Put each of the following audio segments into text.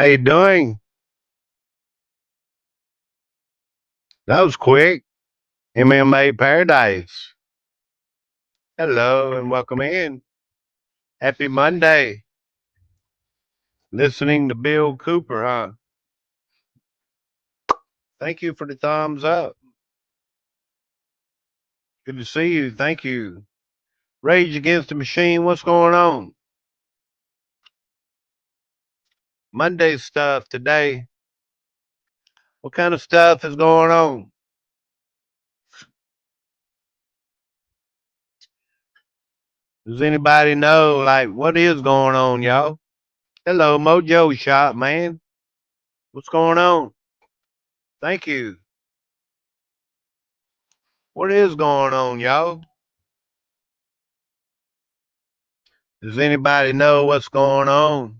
How you doing? That was quick. MMA Paradise. Hello and welcome in. Happy Monday. Listening to Bill Cooper, huh? Thank you for the thumbs up. Good to see you. Thank you. Rage Against the Machine, what's going on? Monday stuff today. What kind of stuff is going on? Does anybody know, like, what is going on, y'all? Hello, Mojo Shop, man. What's going on? Thank you. What is going on, y'all? Does anybody know what's going on?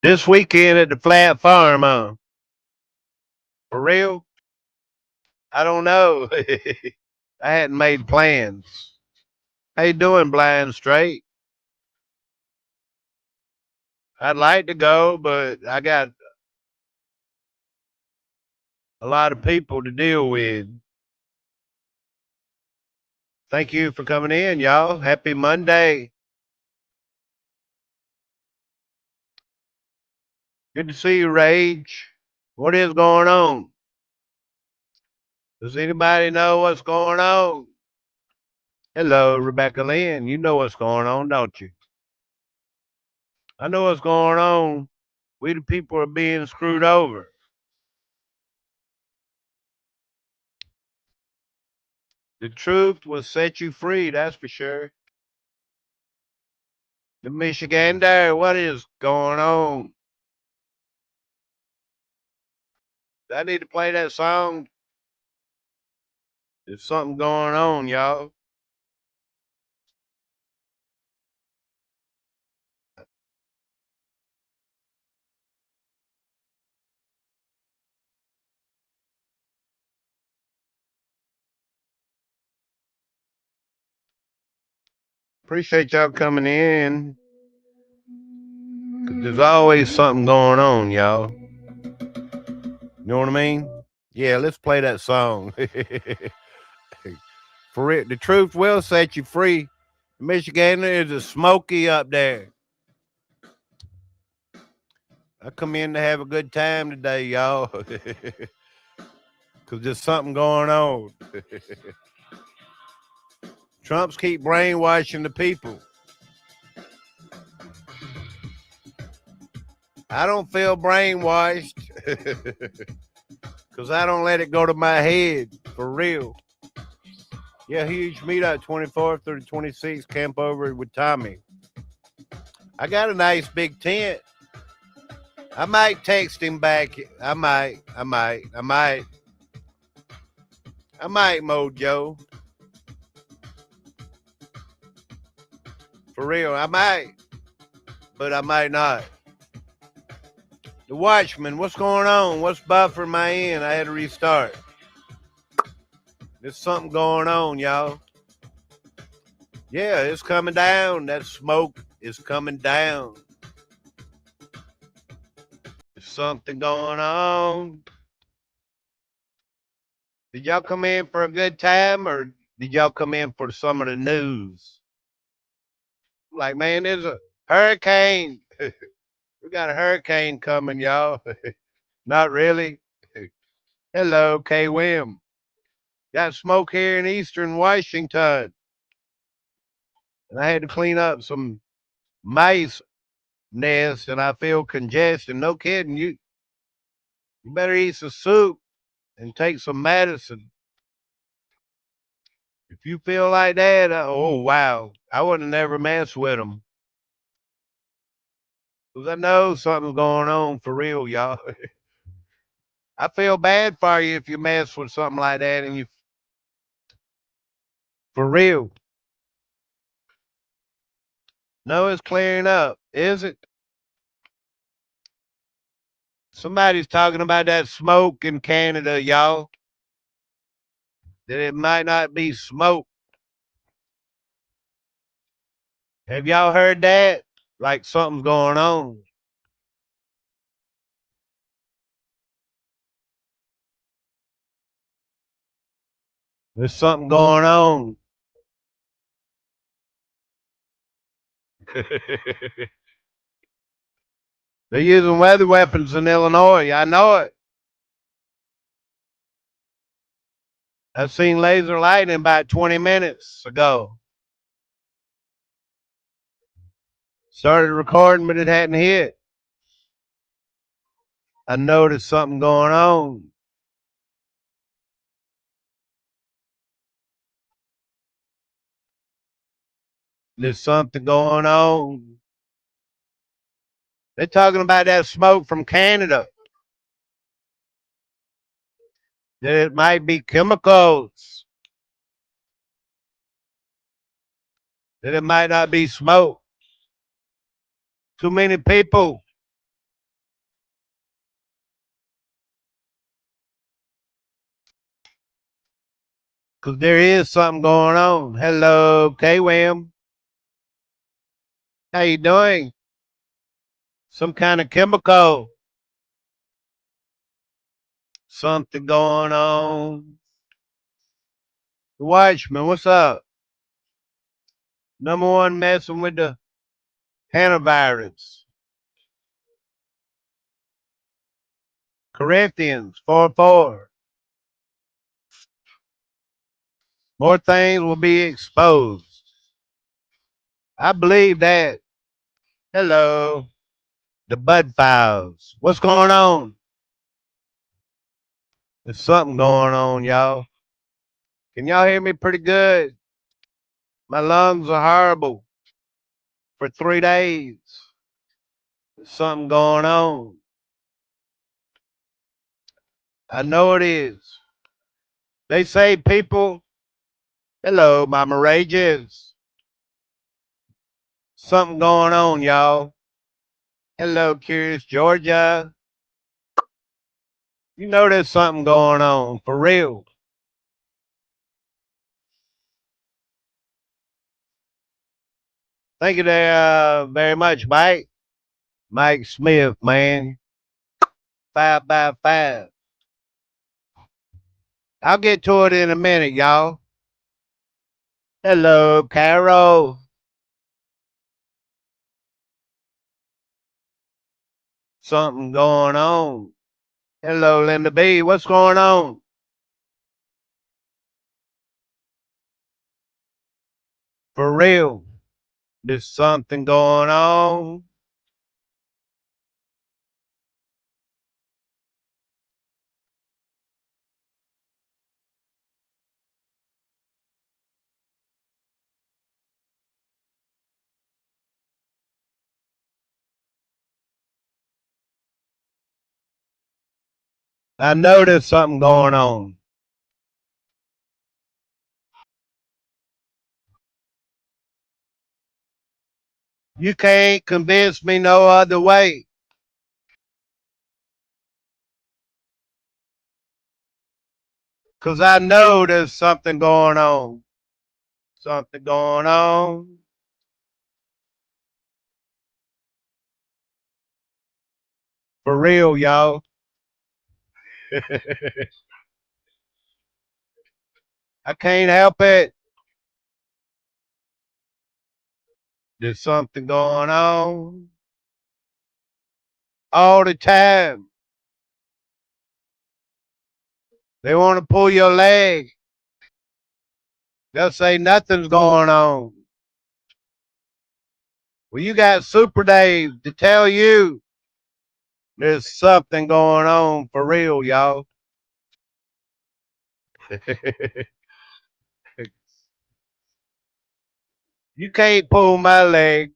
This weekend at the Flat Farm, for real? I don't know. I hadn't made plans. How you doing, Blind Straight? I'd like to go, but I got a lot of people to deal with. Thank you for coming in, y'all. Happy Monday. Good to see you, Rage. What is going on? Does anybody know what's going on? Hello, Rebecca Lynn. You know what's going on, don't you? I know what's going on. We the people are being screwed over. The truth will set you free, that's for sure. The Michigander, what is going on? I need to play that song. There's something going on, y'all. Appreciate y'all coming in. 'Cause there's always something going on, y'all. You know what I mean? Yeah, let's play that song. For it, the truth will set you free. Michigander is a smoky up there. I come in to have a good time today, y'all. Cause there's something going on. Trump's keep brainwashing the people. I don't feel brainwashed because I don't let it go to my head for real. Yeah, huge meetup 24th through the 26th, camp over with Tommy. I got a nice big tent. I might text him back. I might, Mojo. For real, I might, but I might not. The Watchman, what's going on? What's buffering my end? I had to restart. There's something going on, y'all. Yeah, it's coming down. That smoke is coming down. There's something going on. Did y'all come in for a good time or did y'all come in for some of the news? Like, man, there's a hurricane. We got a hurricane coming, y'all. Not really. Hello, K. Wim. Got smoke here in eastern Washington. And I had to clean up some mice nests and I feel congestion. No kidding. You better eat some soup and take some medicine. If you feel like that, oh wow, I would have never messed with them. Cause I know something's going on for real, y'all. I feel bad for you if you mess with something like that and you for real. No, it's clearing up, is it? Somebody's talking about that smoke in Canada, y'all. That it might not be smoke. Have y'all heard that? Like something's going on. There's something going on. They're using weather weapons in Illinois. I know it. I've seen laser lightning about 20 minutes ago. Started recording, but it hadn't hit. I noticed something going on. There's something going on. They're talking about that smoke from Canada. That it might be chemicals. That it might not be smoke. Too many people. Because there is something going on. Hello, K-Wim. How you doing? Some kind of chemical. Something going on. Watchman, what's up? Number one messing with the hantavirus. Corinthians 4:4. More things will be exposed. I believe that. Hello. The Bud Files. What's going on? There's something going on, y'all. Can y'all hear me pretty good? My lungs are horrible for 3 days. There's something going on. I know it is. They say people, hello, Mama Rages. Something going on, y'all. Hello, Curious Georgia. You know there's something going on, for real. Thank you there very much, Mike. Mike Smith, man. 5x5. I'll get to it in a minute, y'all. Hello, Carol. Something going on. Hello, Linda B. What's going on? For real. There's something going on. I know there's something going on. You can't convince me no other way. Because I know there's something going on. Something going on. For real, y'all. I can't help it. There's something going on all the time. They want to pull your leg. They'll say nothing's going on. Well, you got Super Dave to tell you there's something going on for real, y'all. You can't pull my leg.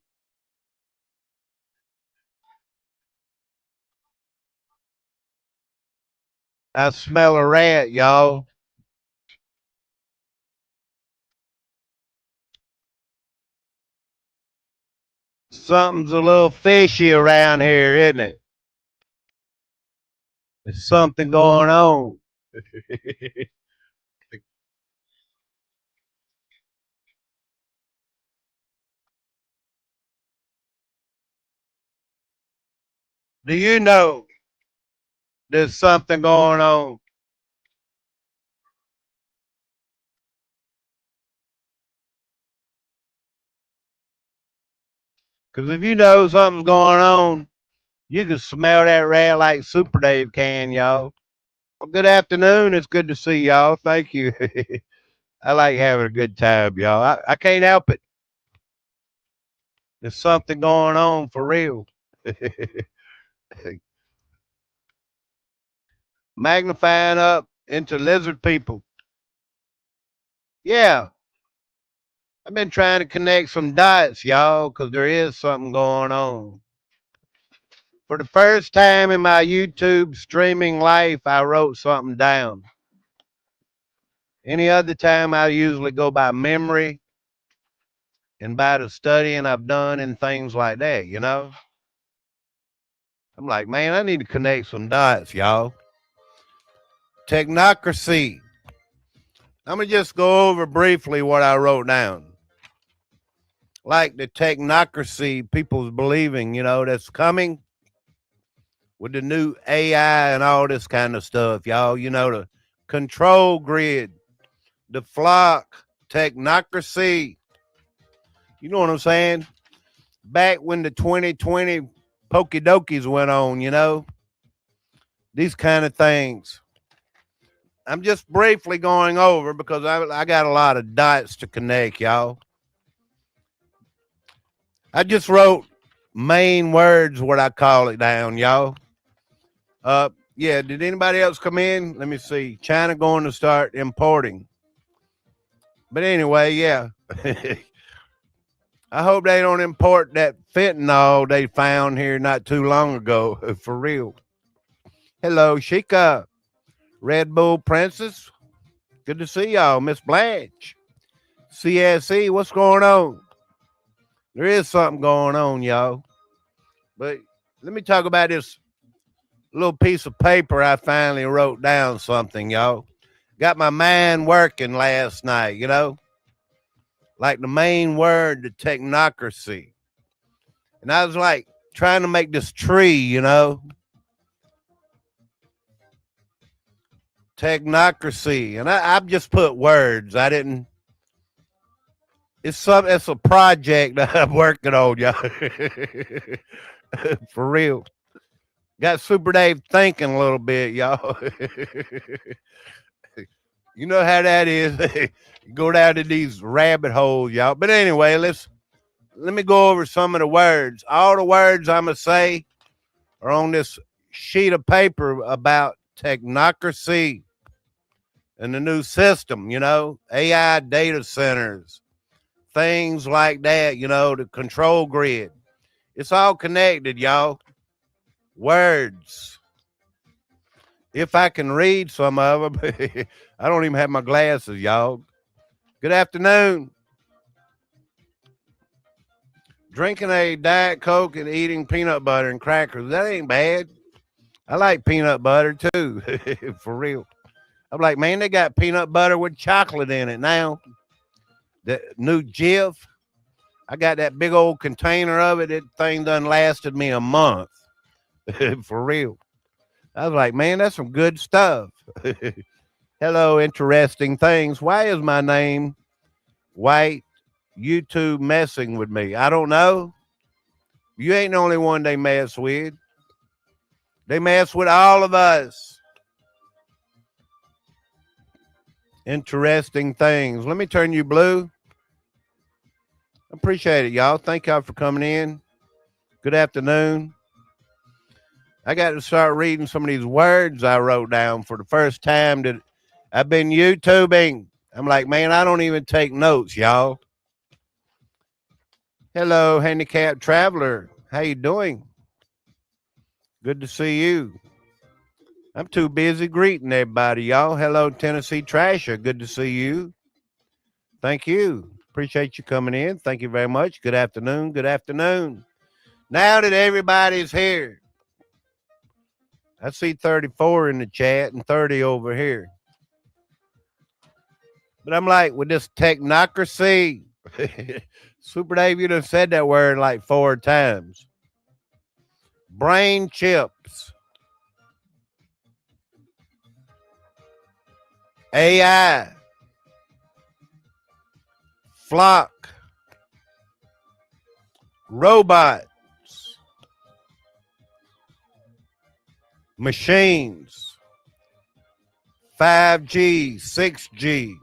I smell a rat, y'all. Something's a little fishy around here, isn't it? There's something going on. Do you know there's something going on? Because if you know something's going on, you can smell that rat like Super Dave can, y'all. Well, good afternoon. It's good to see y'all. Thank you. I like having a good time, y'all. I can't help it. There's something going on for real. Magnifying up into lizard people. Yeah, I've been trying to connect some dots, y'all, because there is something going on. For the first time in my YouTube streaming life, I wrote something down. Any other time, I usually go by memory and by the studying I've done and things like that, you know? I'm like, man, I need to connect some dots, y'all. Technocracy. I'm going to just go over briefly what I wrote down. Like the technocracy people's believing, that's coming with the new AI and all this kind of stuff, y'all. The control grid, the flock, technocracy. You know what I'm saying? Back when the 2020 Pokey Dokies went on, these kind of things. I'm just briefly going over because I got a lot of dots to connect, y'all. I just wrote main words, what I call it down, y'all. Yeah, did anybody else come in? Let me see. China going to start importing. But anyway, yeah. I hope they don't import that fentanyl they found here not too long ago, for real. Hello, Sheikah. Red Bull Princess. Good to see y'all. Miss Blanche. CSE, what's going on? There is something going on, y'all. But let me talk about this little piece of paper I finally wrote down something, y'all. Got my mind working last night, like the main word, the technocracy. And I was like trying to make this tree, technocracy. And I've just put words. I didn't. It's a project that I'm working on, y'all. For real. Got Super Dave thinking a little bit, y'all. You know how that is. You go down to these rabbit holes, y'all. But anyway, let me go over some of the words. All the words I'm gonna say are on this sheet of paper about technocracy and the new system, AI data centers, things like that, the control grid. It's all connected, y'all. Words. If I can read some of them, I don't even have my glasses, y'all. Good afternoon. Drinking a Diet Coke and eating peanut butter and crackers. That ain't bad. I like peanut butter too, for real. I'm like, man, they got peanut butter with chocolate in it now. The new Jif. I got that big old container of it. That thing done lasted me a month, for real. I was like, man, that's some good stuff. Hello, interesting things. Why is my name White YouTube messing with me? I don't know. You ain't the only one they mess with. They mess with all of us. Interesting things. Let me turn you blue. Appreciate it, y'all. Thank y'all for coming in. Good afternoon. I got to start reading some of these words I wrote down for the first time that I've been YouTubing. I'm like, man, I don't even take notes, y'all. Hello, handicapped traveler. How you doing? Good to see you. I'm too busy greeting everybody, y'all. Hello, Tennessee Trasher. Good to see you. Thank you. Appreciate you coming in. Thank you very much. Good afternoon. Good afternoon. Now that everybody's here, I see 34 in the chat and 30 over here. But I'm like, with this technocracy, Super Dave, you done said that word like 4 times. Brain chips, AI, flock, robots, machines, 5G, 6G,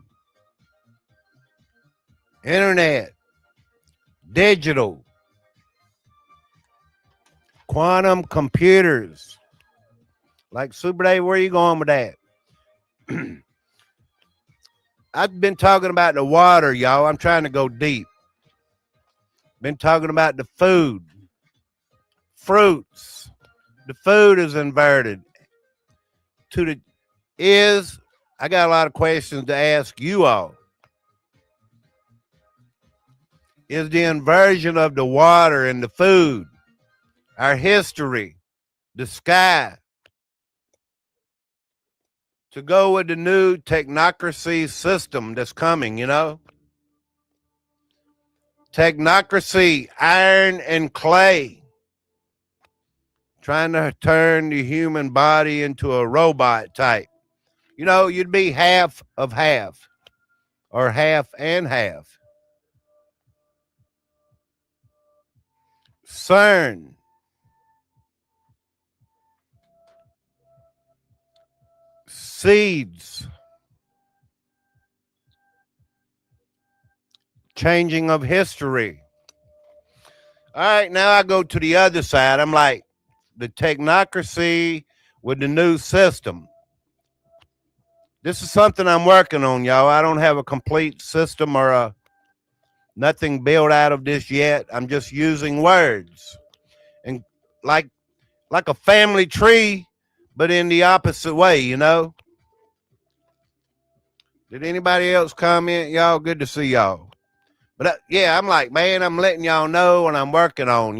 internet, digital, quantum computers. Like Super Dave, where are you going with that? I've been talking about the water, y'all. I'm trying to go deep. Been talking about the food, fruits. The food is inverted. I got a lot of questions to ask you all. Is the inversion of the water and the food, our history, the sky, to go with the new technocracy system that's coming, Technocracy, iron and clay, trying to turn the human body into a robot type. You'd be half of half or half and half. CERN, seeds, changing of history. All right, now I go to the other side. I'm like, the technocracy with the new system. This is something I'm working on, y'all. I don't have a complete system or nothing built out of this yet. I'm just using words. And like a family tree, but in the opposite way, Did anybody else comment? Y'all, good to see y'all. But yeah, I'm like, man, I'm letting y'all know what I'm working on,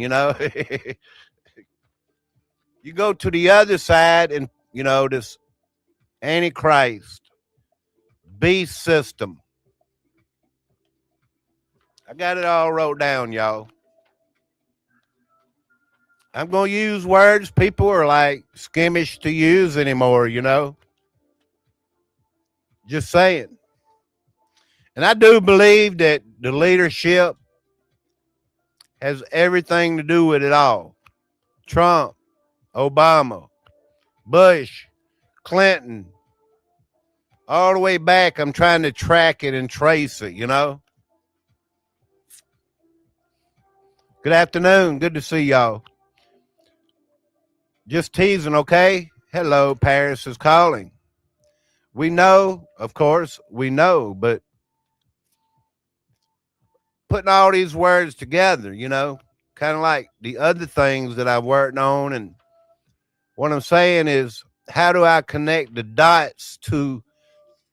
You go to the other side and, this Antichrist, beast system. I got it all wrote down, y'all. I'm going to use words people are like skimmish to use anymore, Just saying. And I do believe that the leadership has everything to do with it all. Trump, Obama, Bush, Clinton, all the way back. I'm trying to track it and trace it, Good afternoon. Good to see y'all. Just teasing, okay? Hello, Paris is calling. We know, of course, but putting all these words together, kind of like the other things that I've worked on. And what I'm saying is, how do I connect the dots to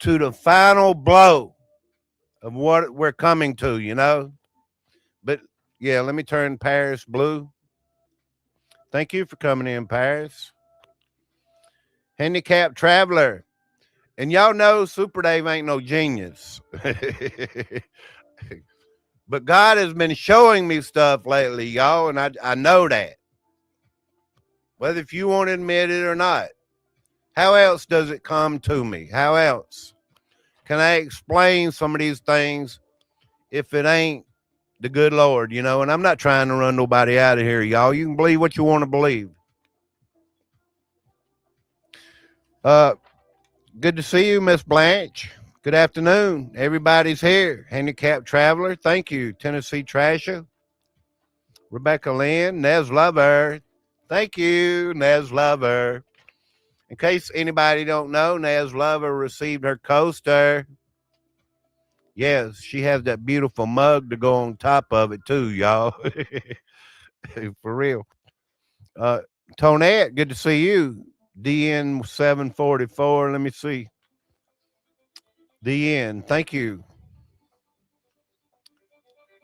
the final blow of what we're coming to, But yeah, let me turn Paris blue. Thank you for coming in, Paris. Handicapped traveler. And y'all know Super Dave ain't no genius. But God has been showing me stuff lately, y'all, and I know that. Whether if you want to admit it or not. How else does it come to me? How else can I explain some of these things if it ain't the good Lord, And I'm not trying to run nobody out of here, y'all. You can believe what you want to believe. Good to see you, Miss Blanche. Good afternoon. Everybody's here. Handicapped traveler. Thank you. Tennessee Trasher. Rebecca Lynn. Nez Lover. Thank you, Nez Lover. In case anybody don't know, Nez Lover received her coaster. Yes, she has that beautiful mug to go on top of it too, y'all. For real. Tonette, good to see you. DN 744. Let me see. DN, thank you.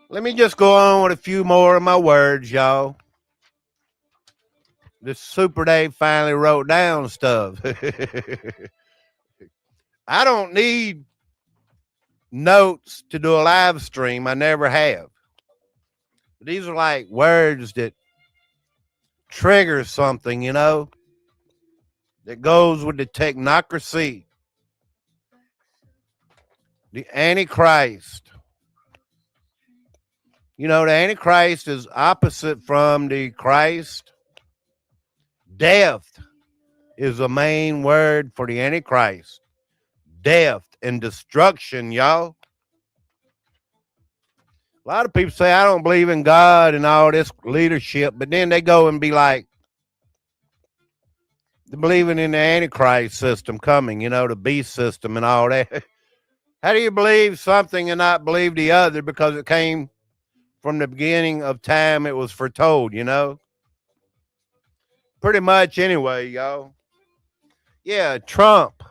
Let me just go on with a few more of my words, y'all. This Super Dave finally wrote down stuff. I don't need notes to do a live stream. I never have. But these are like words that trigger something, you know, that goes with the technocracy, the Antichrist. You know, the Antichrist is opposite from the Christ. Death is the main word for the Antichrist. Death and destruction, y'all. A lot of people say, I don't believe in God and all this leadership, but then they go and be like, they're believing in the Antichrist system coming, you know, the beast system and all that. How do you believe something and not believe the other because it came from the beginning of time? It was foretold, you know? Pretty much anyway, y'all. Yeah, Trump,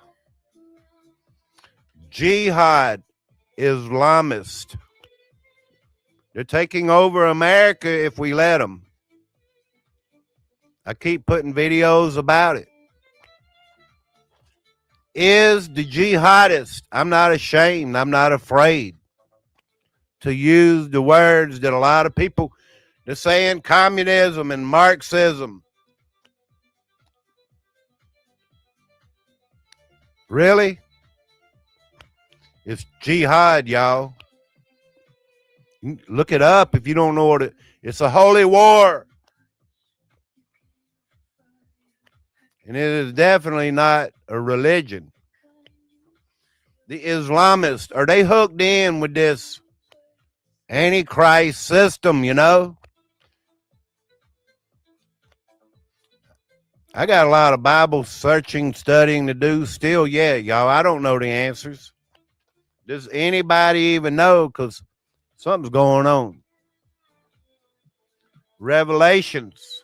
jihad, Islamist. They're taking over America if we let them. I keep putting videos about it. Is the jihadist. I'm not ashamed. I'm not afraid to use the words that a lot of people, they're saying communism and Marxism. Really? It's jihad, y'all. Look it up if you don't know what it's a holy war. And it is definitely not a religion. The Islamists, are they hooked in with this Antichrist system, you know? I got a lot of Bible searching, studying to do still. Yeah, y'all, I don't know the answers. Does anybody even know? Because something's going on. Revelations.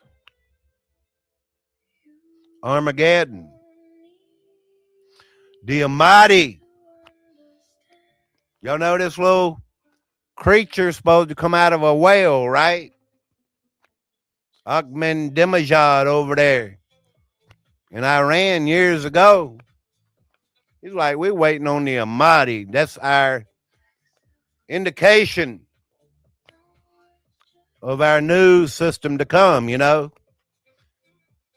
Armageddon. The Almighty. Y'all know this little creature supposed to come out of a whale, right? Ahmadinejad over there in Iran years ago. He's like, we're waiting on the Almighty. That's our indication of our news system to come, you know.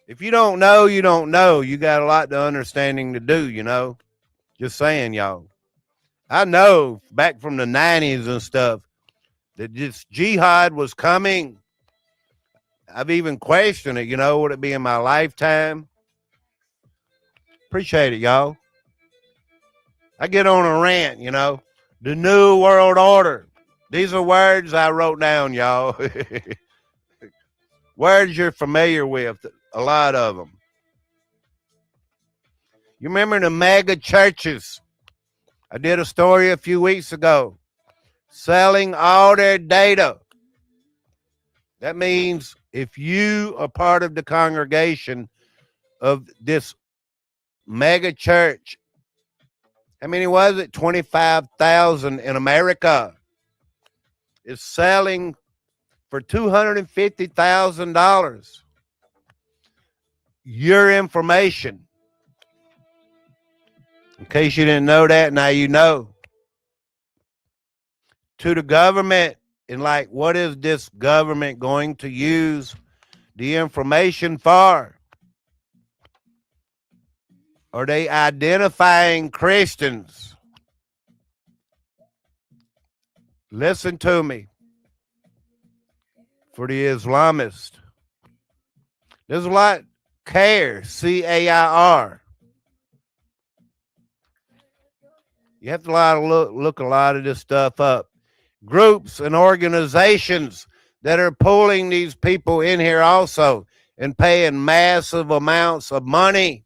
If you don't know, you don't know. You got a lot of understanding to do, you know. Just saying, y'all. I know back from the 90s and stuff that this jihad was coming. I've even questioned it, you know, would it be in my lifetime? Appreciate it, y'all. I get on a rant, you know. The New World Order. These are words I wrote down, y'all. Words you're familiar with, a lot of them. You remember the mega churches? I did a story a few weeks ago. Selling all their data. That means if you are part of the congregation of this mega church, how many was it? 25,000 in America. Is selling for $250,000 your information. In case you didn't know that, now you know. To the government, and like, what is this government going to use the information for? Are they identifying Christians? Listen to me. For the Islamists, there's a lot. CAIR, CAIR. You have to look a lot of this stuff up. Groups and organizations that are pulling these people in here also and paying massive amounts of money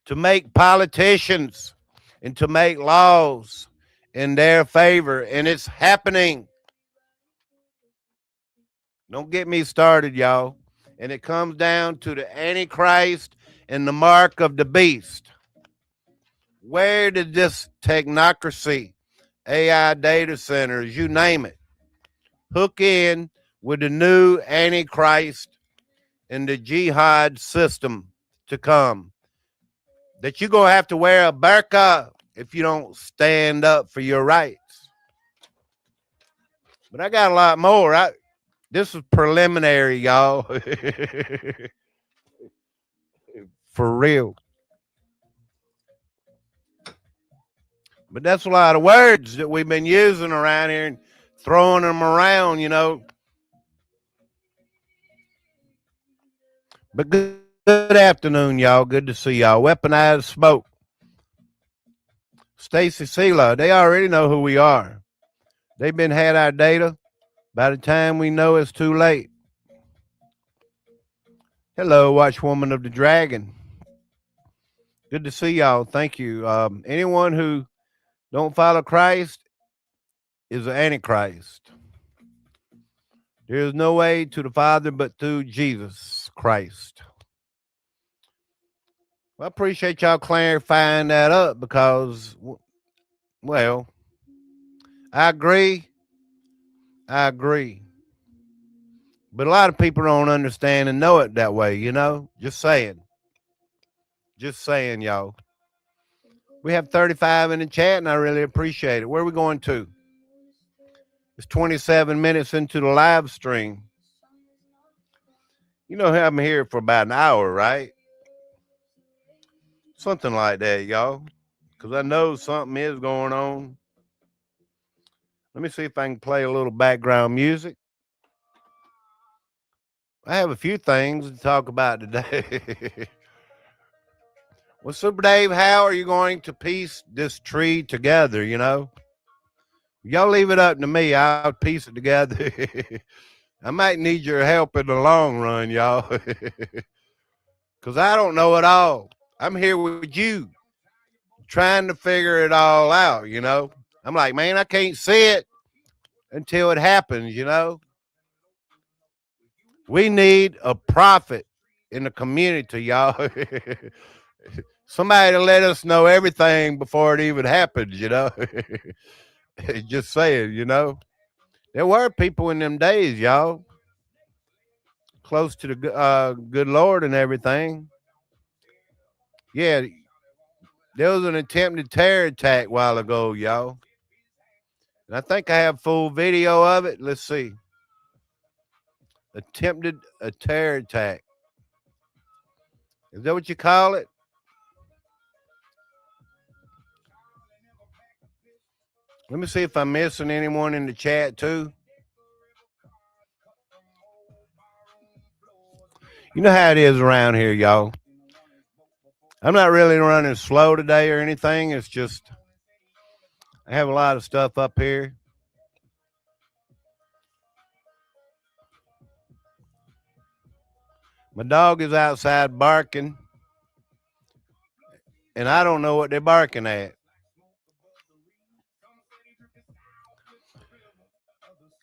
to make politicians and to make laws in their favor. And it's happening. Don't get me started, y'all. And it comes down to the Antichrist and the mark of the beast. Where did this technocracy, AI data centers, you name it, hook in with the new Antichrist and the jihad system to come. That you're going to have to wear a burqa if you don't stand up for your rights. But I got a lot more. This is preliminary, y'all. For real. But that's a lot of words that we've been using around here and throwing them around, you know. But good afternoon, y'all. Good to see y'all. Weaponized Smoke. Stacy Sela, they already know who we are. They've been had our data. By the time we know it's too late. Hello, Watchwoman of the Dragon. Good to see y'all. Thank you. Anyone who don't follow Christ is an antichrist. There is no way to the Father but through Jesus Christ. Well, I appreciate y'all clarifying that up because, well, I agree. I agree. But a lot of people don't understand and know it that way, you know? Just saying. Just saying, y'all. We have 35 in the chat, and I really appreciate it. Where are we going to? It's 27 minutes into the live stream. You know, I'm here for about an hour, right? Something like that, y'all. Because I know something is going on. Let me see if I can play a little background music. I have a few things to talk about today. Well, Super Dave, how are you going to piece this tree together, you know? Y'all leave it up to me. I'll piece it together. I might need your help in the long run, y'all. Because I don't know it all. I'm here with you trying to figure it all out, you know? I'm like, man, I can't see it until it happens, you know? We need a prophet in the community, y'all. Somebody to let us know everything before it even happens, you know? Just saying, you know? There were people in them days, y'all, close to the good Lord and everything. Yeah, there was an attempted terror attack a while ago, y'all. And I think I have full video of it. Let's see. Attempted a terror attack. Is that what you call it? Let me see if I'm missing anyone in the chat too. You know how it is around here, y'all. I'm not really running slow today or anything. It's just I have a lot of stuff up here. My dog is outside barking, and I don't know what they're barking at.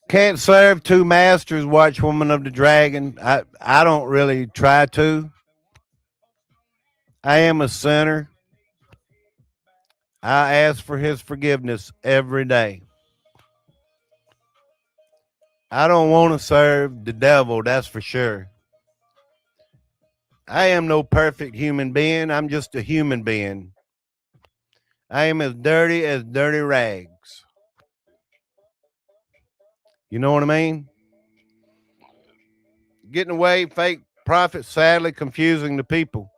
Can't serve two masters, Watchwoman of the Dragon. I don't really try to. I am a sinner. I ask for his forgiveness every day. I don't want to serve the devil, that's for sure. I am no perfect human being. I'm just a human being. I am as dirty rags. You know what I mean? Getting away, fake prophets, sadly confusing the people.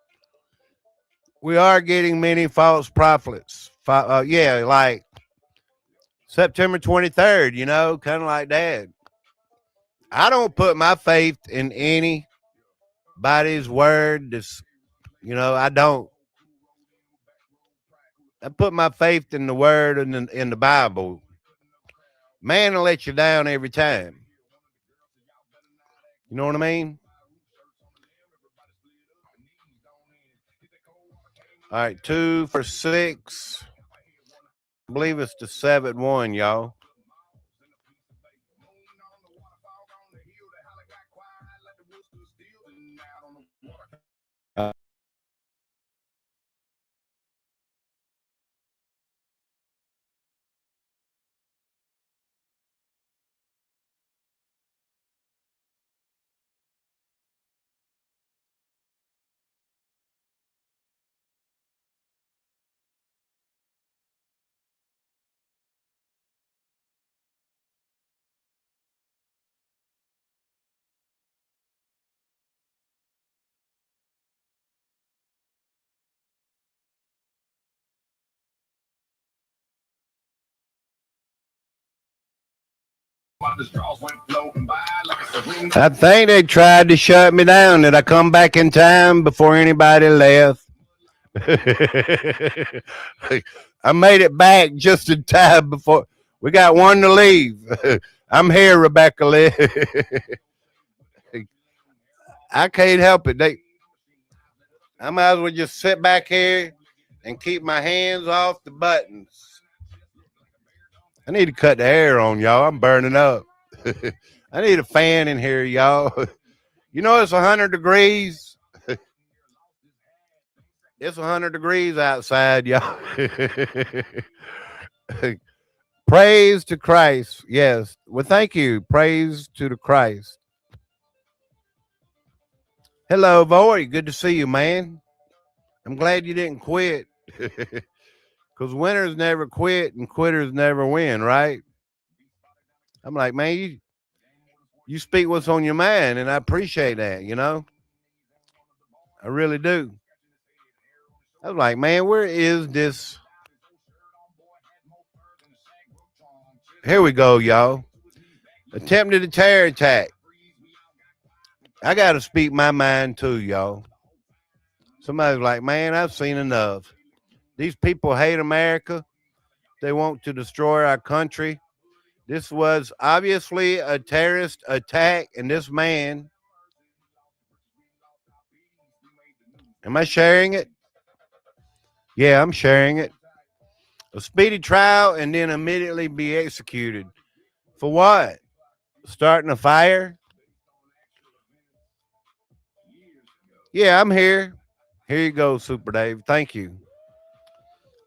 We are getting many false prophets. Yeah, like September 23rd, you know, kind of like that. I don't put my faith in anybody's word. I don't. I put my faith in the word and in the Bible. Man will let you down every time. You know what I mean? All right, 2 for 6. I believe it's the 7-1, y'all. I think they tried to shut me down. Did I come back in time before anybody left? I made it back just in time before we got one to leave. I'm here, Rebecca Lee. I can't help it. I might as well just sit back here and keep my hands off the buttons. I need to cut the air on, y'all. I'm burning up. I need a fan in here, y'all. You know it's 100 degrees. It's 100 degrees outside, y'all. Praise to Christ. Yes. Well, thank you. Praise to the Christ. Hello, Void. Good to see you, man. I'm glad you didn't quit. Because winners never quit and quitters never win, right? I'm like, man, you speak what's on your mind, and I appreciate that, you know? I really do. I was like, man, where is this? Here we go, y'all. Attempted a terror attack. I got to speak my mind too, y'all. Somebody's like, man, I've seen enough. These people hate America. They want to destroy our country. This was obviously a terrorist attack, and this man. Am I sharing it? Yeah, I'm sharing it. A speedy trial and then immediately be executed. For what? Starting a fire? Yeah, I'm here. Here you go, Super Dave. Thank you.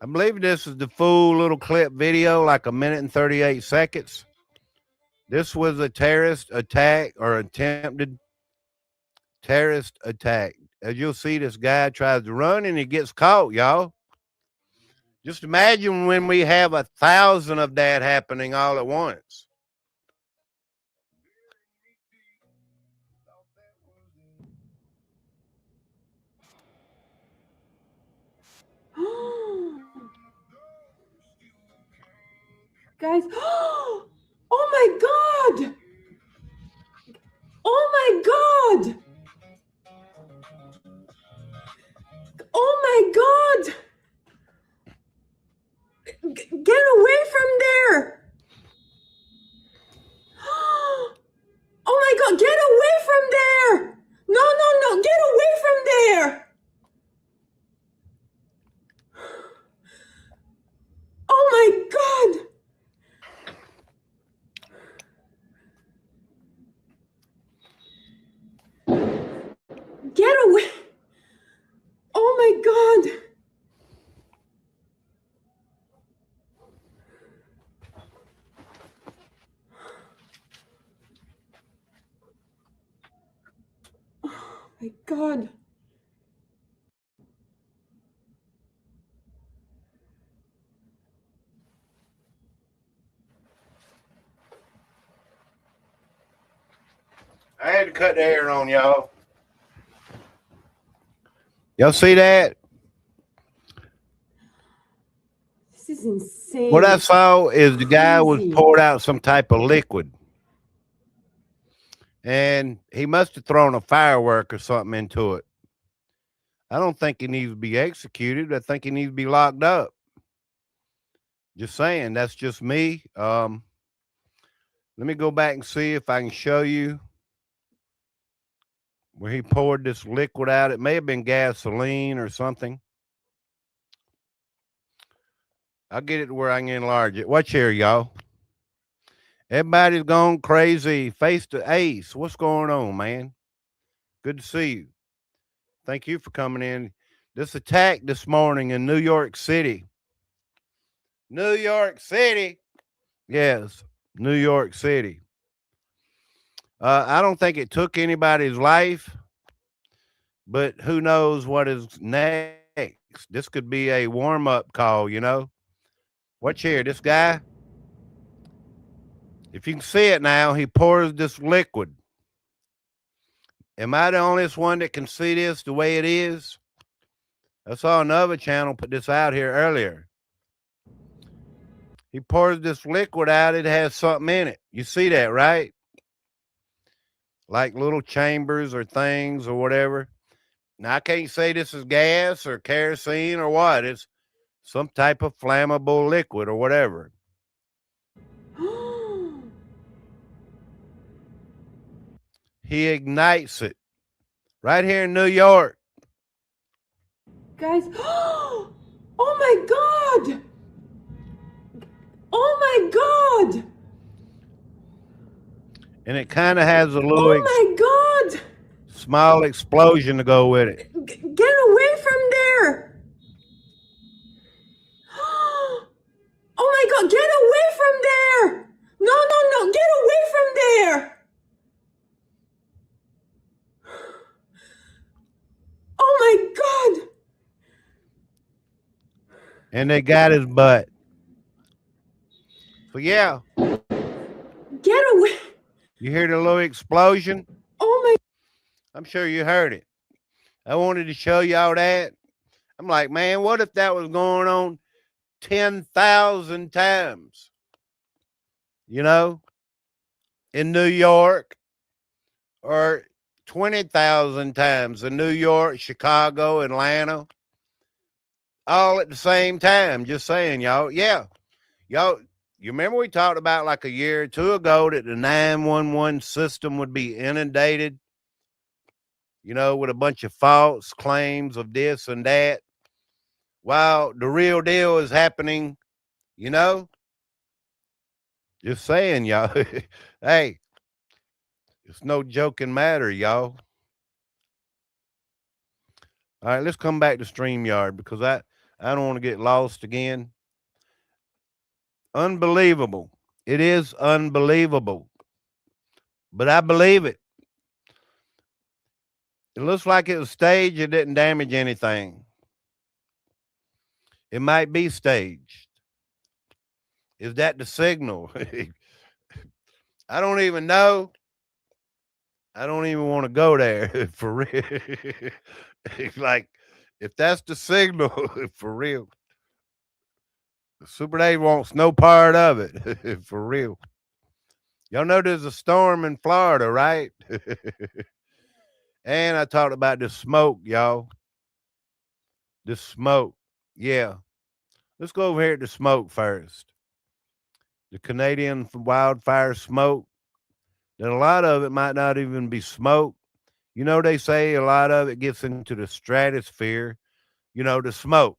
I believe this is the full little clip video, like a minute and 38 seconds. This was a terrorist attack or attempted terrorist attack. As you'll see, this guy tries to run and he gets caught, y'all. Just imagine when we have 1,000 of that happening all at once. Guys, oh my God! Oh my God! Oh my God! Get away from there! Oh my God, get away from there! No, get away from there! Oh my God! Get away! Oh my God! Oh my God! I had to cut the air on, y'all. Y'all see that? This is insane. What I saw is the guy was poured out some type of liquid. And he must have thrown a firework or something into it. I don't think he needs to be executed. I think he needs to be locked up. Just saying, that's just me. Let me go back and see if I can show you where he poured this liquid out. It may have been gasoline or something. I'll get it to where I can enlarge it. Watch here, y'all. Everybody's gone crazy. Face to Ace. What's going on, man? Good to see you. Thank you for coming in. This attack this morning in New York City. New York City. Yes, New York City. I don't think it took anybody's life, but who knows what is next. This could be a warm-up call, you know. Watch here, this guy. If you can see it now, he pours this liquid. Am I the only one that can see this the way it is? I saw another channel put this out here earlier. He pours this liquid out. It has something in it. You see that, right? Like little chambers or things or whatever. Now, I can't say this is gas or kerosene or what. It's some type of flammable liquid or whatever. He ignites it right here in New York. Guys, oh my God! Oh my God! And it kind of has a little Oh my God! small explosion to go with it. Get away from there! Oh my God, get away from there! No, no, no, get away from there! Oh my God! And they got his butt. So yeah. Get away! You hear the little explosion? Oh my! I'm sure you heard it. I wanted to show y'all that. I'm like, man, what if that was going on 10,000 times? You know, in New York, or 20,000 times in New York, Chicago, Atlanta, all at the same time. Just saying, y'all. Yeah. Y'all, you remember we talked about like a year or two ago that the 911 system would be inundated, you know, with a bunch of false claims of this and that. While the real deal is happening, you know? Just saying, y'all. Hey, it's no joking matter, y'all. All right, let's come back to StreamYard because I don't want to get lost again. Unbelievable. It is unbelievable. But I believe it. It looks like it was staged. It didn't damage anything. It might be staged. Is that the signal? I don't even know. I don't even want to go there for real. Like, if that's the signal, for real. Super Dave wants no part of it, for real. Y'all know there's a storm in Florida, right? And I talked about the smoke, y'all. The smoke. Yeah. Let's go over here to smoke first. The Canadian wildfire smoke. And a lot of it might not even be smoke. You know, they say a lot of it gets into the stratosphere, you know, the smoke.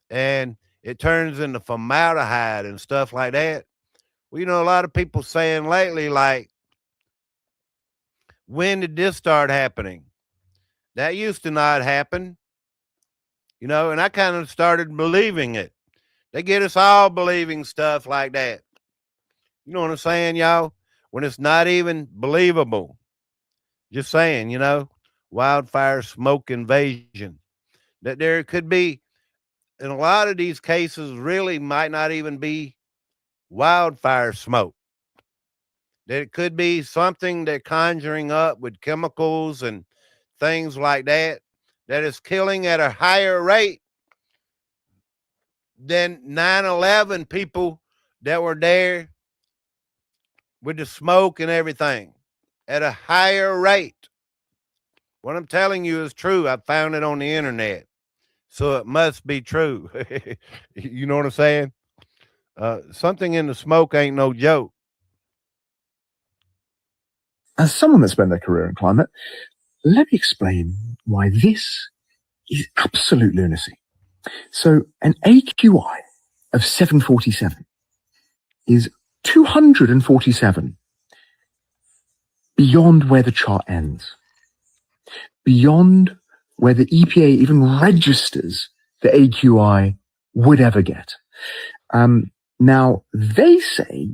And it turns into formaldehyde and stuff like that. Well, you know, a lot of people saying lately, like, when did this start happening? That used to not happen, you know, and I kind of started believing it. They get us all believing stuff like that. You know what I'm saying, y'all? When it's not even believable. Just saying, you know, wildfire smoke invasion. That there could be, in a lot of these cases, really might not even be wildfire smoke. That it could be something they're conjuring up with chemicals and things like that, that is killing at a higher rate than 9/11 people that were there with the smoke and everything, at a higher rate. What I'm telling you is true. I found it on the internet, so it must be true. You know what I'm saying? Something in the smoke ain't no joke. As someone that spent their career in climate, let me explain why this is absolute lunacy. So an AQI of 747 is 247 beyond where the chart ends, beyond where the EPA even registers the AQI would ever get. Now, they say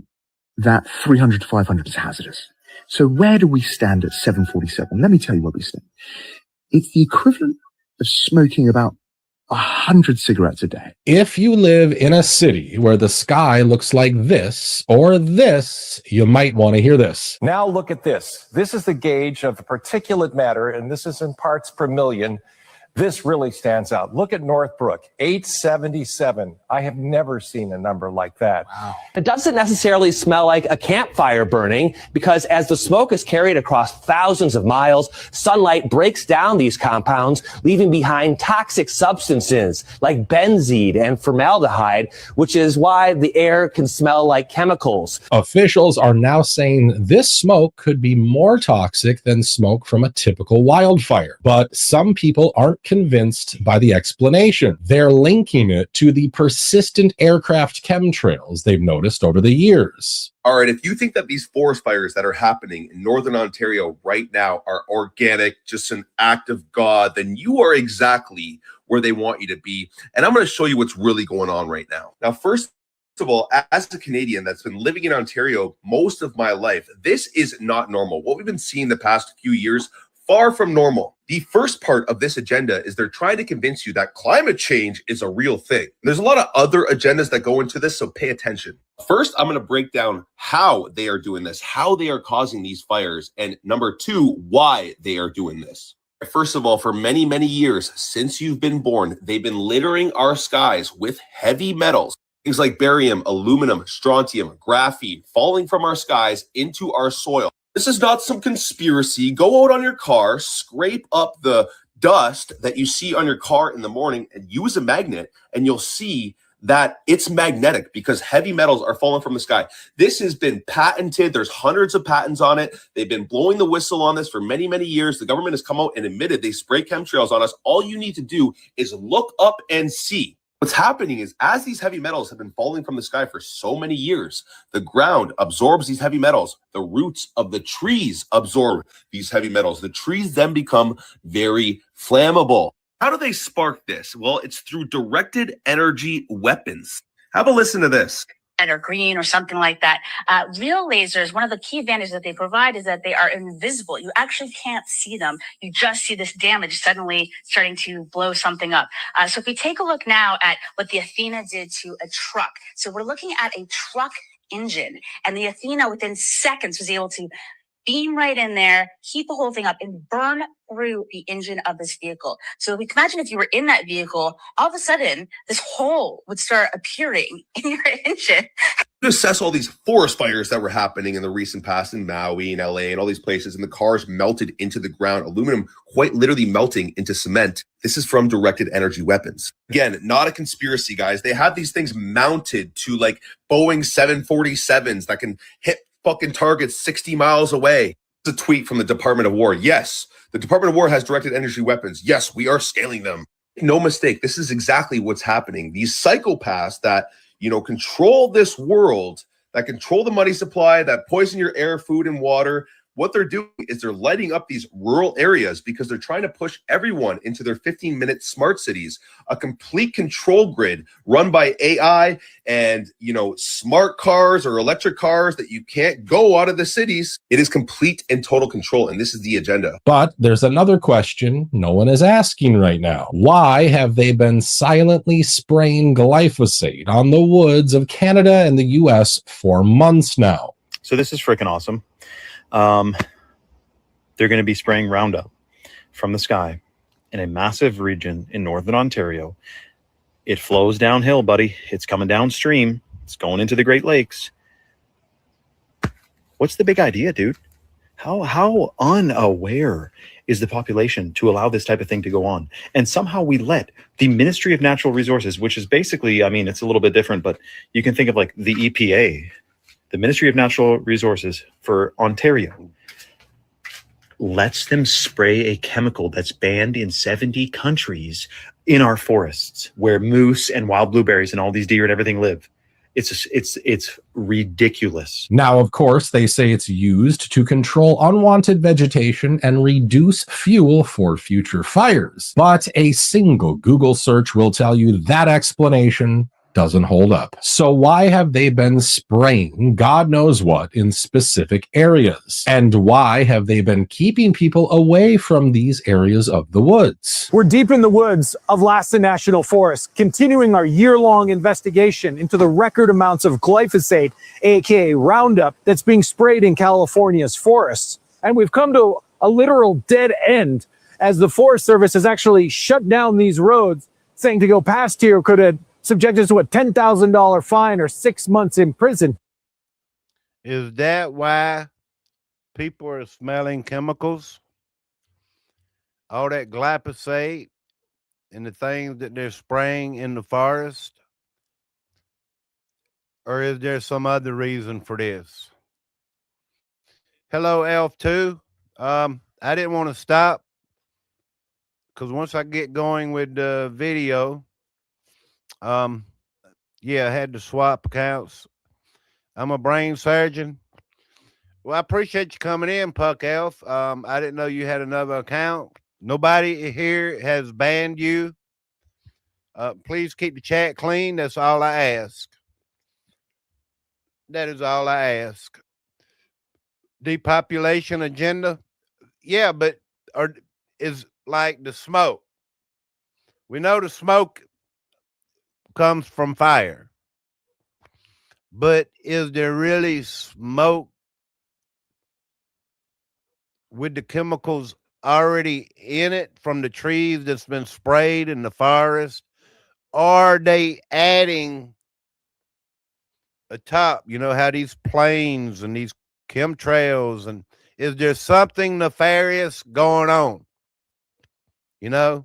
that 300 to 500 is hazardous. So where do we stand at 747? Let me tell you where we stand. It's the equivalent of smoking about 100 cigarettes a day. If you live in a city where the sky looks like this or this, you might want to hear this. Now look at this. This is the gauge of particulate matter, and this is in parts per million. This really stands out. Look at Northbrook, 877. I have never seen a number like that. Wow. It doesn't necessarily smell like a campfire burning because as the smoke is carried across thousands of miles, sunlight breaks down these compounds, leaving behind toxic substances like benzene and formaldehyde, which is why the air can smell like chemicals. Officials are now saying this smoke could be more toxic than smoke from a typical wildfire. But some people aren't convinced by the explanation. They're linking it to the persistent aircraft chemtrails they've noticed over the years. All right, if you think that these forest fires that are happening in Northern Ontario right now are organic, just an act of God, then you are exactly where they want you to be. And I'm going to show you what's really going on right now. Now, first of all, as a Canadian that's been living in Ontario most of my life, this is not normal. What we've been seeing the past few years, far from normal. The first part of this agenda is they're trying to convince you that climate change is a real thing. There's a lot of other agendas that go into this, so pay attention. First, I'm going to break down how they are doing this, how they are causing these fires, and number two, why they are doing this. First of all, for many, many years since you've been born, they've been littering our skies with heavy metals. Things like barium, aluminum, strontium, graphene, falling from our skies into our soil. This is not some conspiracy. Go out on your car, scrape up the dust that you see on your car in the morning and use a magnet, and you'll see that it's magnetic because heavy metals are falling from the sky. This has been patented. There's hundreds of patents on it. They've been blowing the whistle on this for many, many years. The government has come out and admitted they spray chemtrails on us. All you need to do is look up and see. What's happening is as these heavy metals have been falling from the sky for so many years, the ground absorbs these heavy metals. The roots of the trees absorb these heavy metals. The trees then become very flammable. How do they spark this? Well, it's through directed energy weapons. Have a listen to this. Or green or something like that. Real lasers, one of the key advantages that they provide is that they are invisible. You actually can't see them. You just see this damage suddenly starting to blow something up. So if we take a look now at what the Athena did to a truck. So we're looking at a truck engine, and the Athena within seconds was able to beam right in there, heat the whole thing up, and burn through the engine of this vehicle. So we can imagine if you were in that vehicle, all of a sudden, this hole would start appearing in your engine. To assess all these forest fires that were happening in the recent past in Maui and LA and all these places, and the cars melted into the ground, aluminum quite literally melting into cement. This is from directed energy weapons. Again, not a conspiracy, guys. They have these things mounted to like Boeing 747s that can hit fucking targets 60 miles away. It's a tweet from the Department of War. Yes, the Department of War has directed energy weapons. Yes, we are scaling them. No mistake. This is exactly what's happening. These psychopaths that, control this world, that control the money supply, that poison your air, food, and water. What they're doing is they're lighting up these rural areas because they're trying to push everyone into their 15-minute smart cities, a complete control grid run by AI and, smart cars or electric cars that you can't go out of the cities. It is complete and total control, and this is the agenda. But there's another question no one is asking right now. Why have they been silently spraying glyphosate on the woods of Canada and the US for months now? So this is freaking awesome. They're going to be spraying Roundup from the sky in a massive region in Northern Ontario. It flows downhill, buddy. It's coming downstream. It's going into the Great Lakes. What's the big idea, dude? How unaware is the population to allow this type of thing to go on? And somehow we let the Ministry of Natural Resources, which is basically, it's a little bit different, but you can think of like the EPA, the Ministry of Natural Resources for Ontario, lets them spray a chemical that's banned in 70 countries in our forests where moose and wild blueberries and all these deer and everything live. It's ridiculous. Now, of course, they say it's used to control unwanted vegetation and reduce fuel for future fires. But a single Google search will tell you that explanation doesn't hold up. So why have they been spraying God knows what in specific areas? And why have they been keeping people away from these areas of the woods? We're deep in the woods of Lhasa National Forest, continuing our year-long investigation into the record amounts of glyphosate, aka Roundup, that's being sprayed in California's forests. And we've come to a literal dead end as the Forest Service has actually shut down these roads, saying to go past here could have subjected to a $10,000 fine or 6 months in prison. Is that why people are smelling chemicals? All that glyphosate and the things that they're spraying in the forest? Or is there some other reason for this? Hello, Elf2. I didn't want to stop because once I get going with the video, yeah, I had to swap accounts. I'm a brain surgeon. Well, I appreciate you coming in, Puck Elf. I didn't know you had another account. Nobody here has banned you. Please keep the chat clean. That's all I ask. That is all I ask. Depopulation agenda. Yeah, but is like the smoke. We know the smoke comes from fire. But is there really smoke with the chemicals already in it from the trees that's been sprayed in the forest? Are they adding atop, you know, how these planes and these chemtrails, and is there something nefarious going on? You know,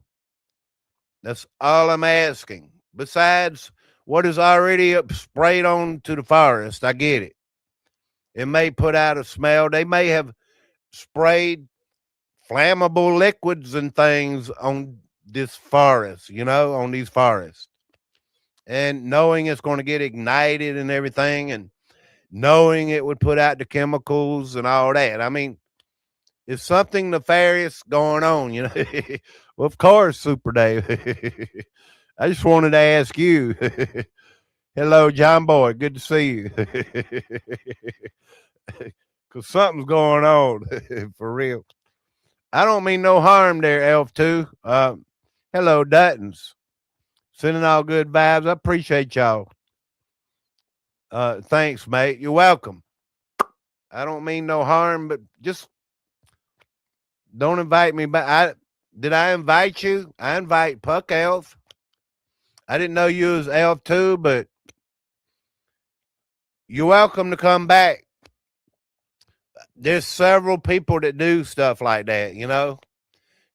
that's all I'm asking. Besides what is already sprayed on to the forest, I get it. It may put out a smell. They may have sprayed flammable liquids and things on this forest, you know, on these forests. And knowing it's going to get ignited and everything, and knowing it would put out the chemicals and all that. I mean, is something nefarious going on, you know? Well, of course, Super Dave. I just wanted to ask you. Hello, John Boy. Good to see you. Because something's going on, for real. I don't mean no harm there, Elf2. Hello, Duttons. Sending all good vibes. I appreciate y'all. Thanks, mate. You're welcome. I don't mean no harm, but just don't invite me back. Did I invite you? I invite Puck Elf. I didn't know you was Elf2, but you're welcome to come back. There's several people that do stuff like that, you know,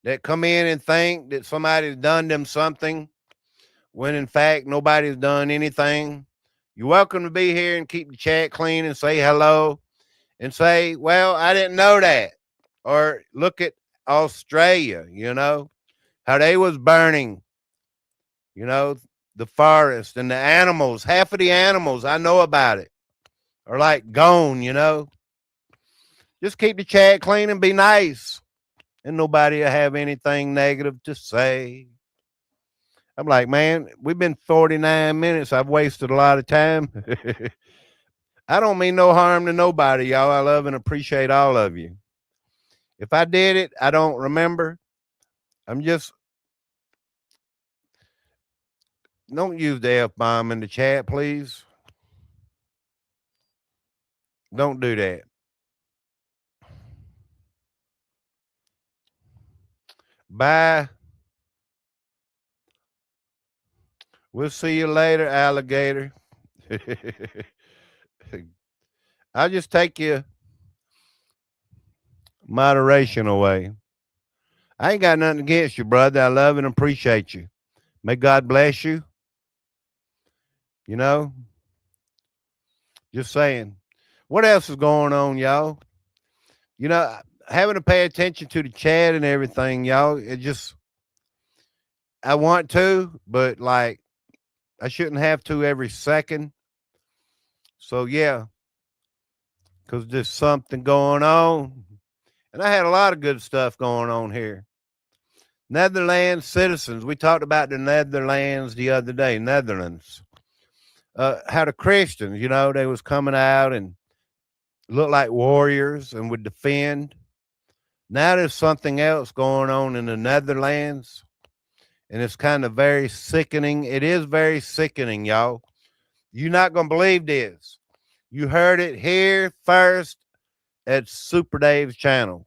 that come in and think that somebody's done them something when in fact nobody's done anything. You're welcome to be here and keep the chat clean and say hello and say, well, I didn't know that. Or look at Australia, you know, how they was burning, you know, the forest and the animals. Half of the animals, I know about it, are like gone, you know. Just keep the chat clean and be nice. And nobody will have anything negative to say. I'm like, man, we've been 49 minutes. I've wasted a lot of time. I don't mean no harm to nobody, y'all. I love and appreciate all of you. If I did it, I don't remember. I'm just, don't use the F-bomb in the chat, please. Don't do that. Bye. We'll see you later, alligator. I'll just take your moderation away. I ain't got nothing against you, brother. I love and appreciate you. May God bless you. You know, just saying. What else is going on, y'all? You know, having to pay attention to the chat and everything, y'all. It just, I want to, but like, I shouldn't have to every second. So, yeah, because there's something going on. And I had a lot of good stuff going on here. Netherlands citizens. We talked about the Netherlands the other day, Netherlands. How the Christians, you know, they was coming out and looked like warriors and would defend. Now there's something else going on in the Netherlands. And it's kind of very sickening. It is very sickening, y'all. You're not going to believe this. You heard it here first at Super Dave's channel.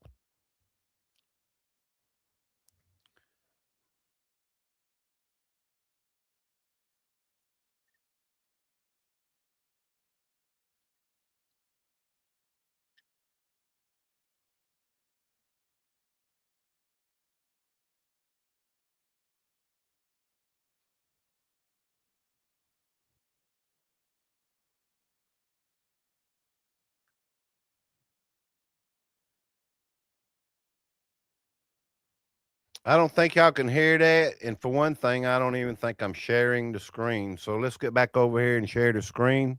I don't think y'all can hear that. And for one thing, I don't even think I'm sharing the screen. So let's get back over here and share the screen.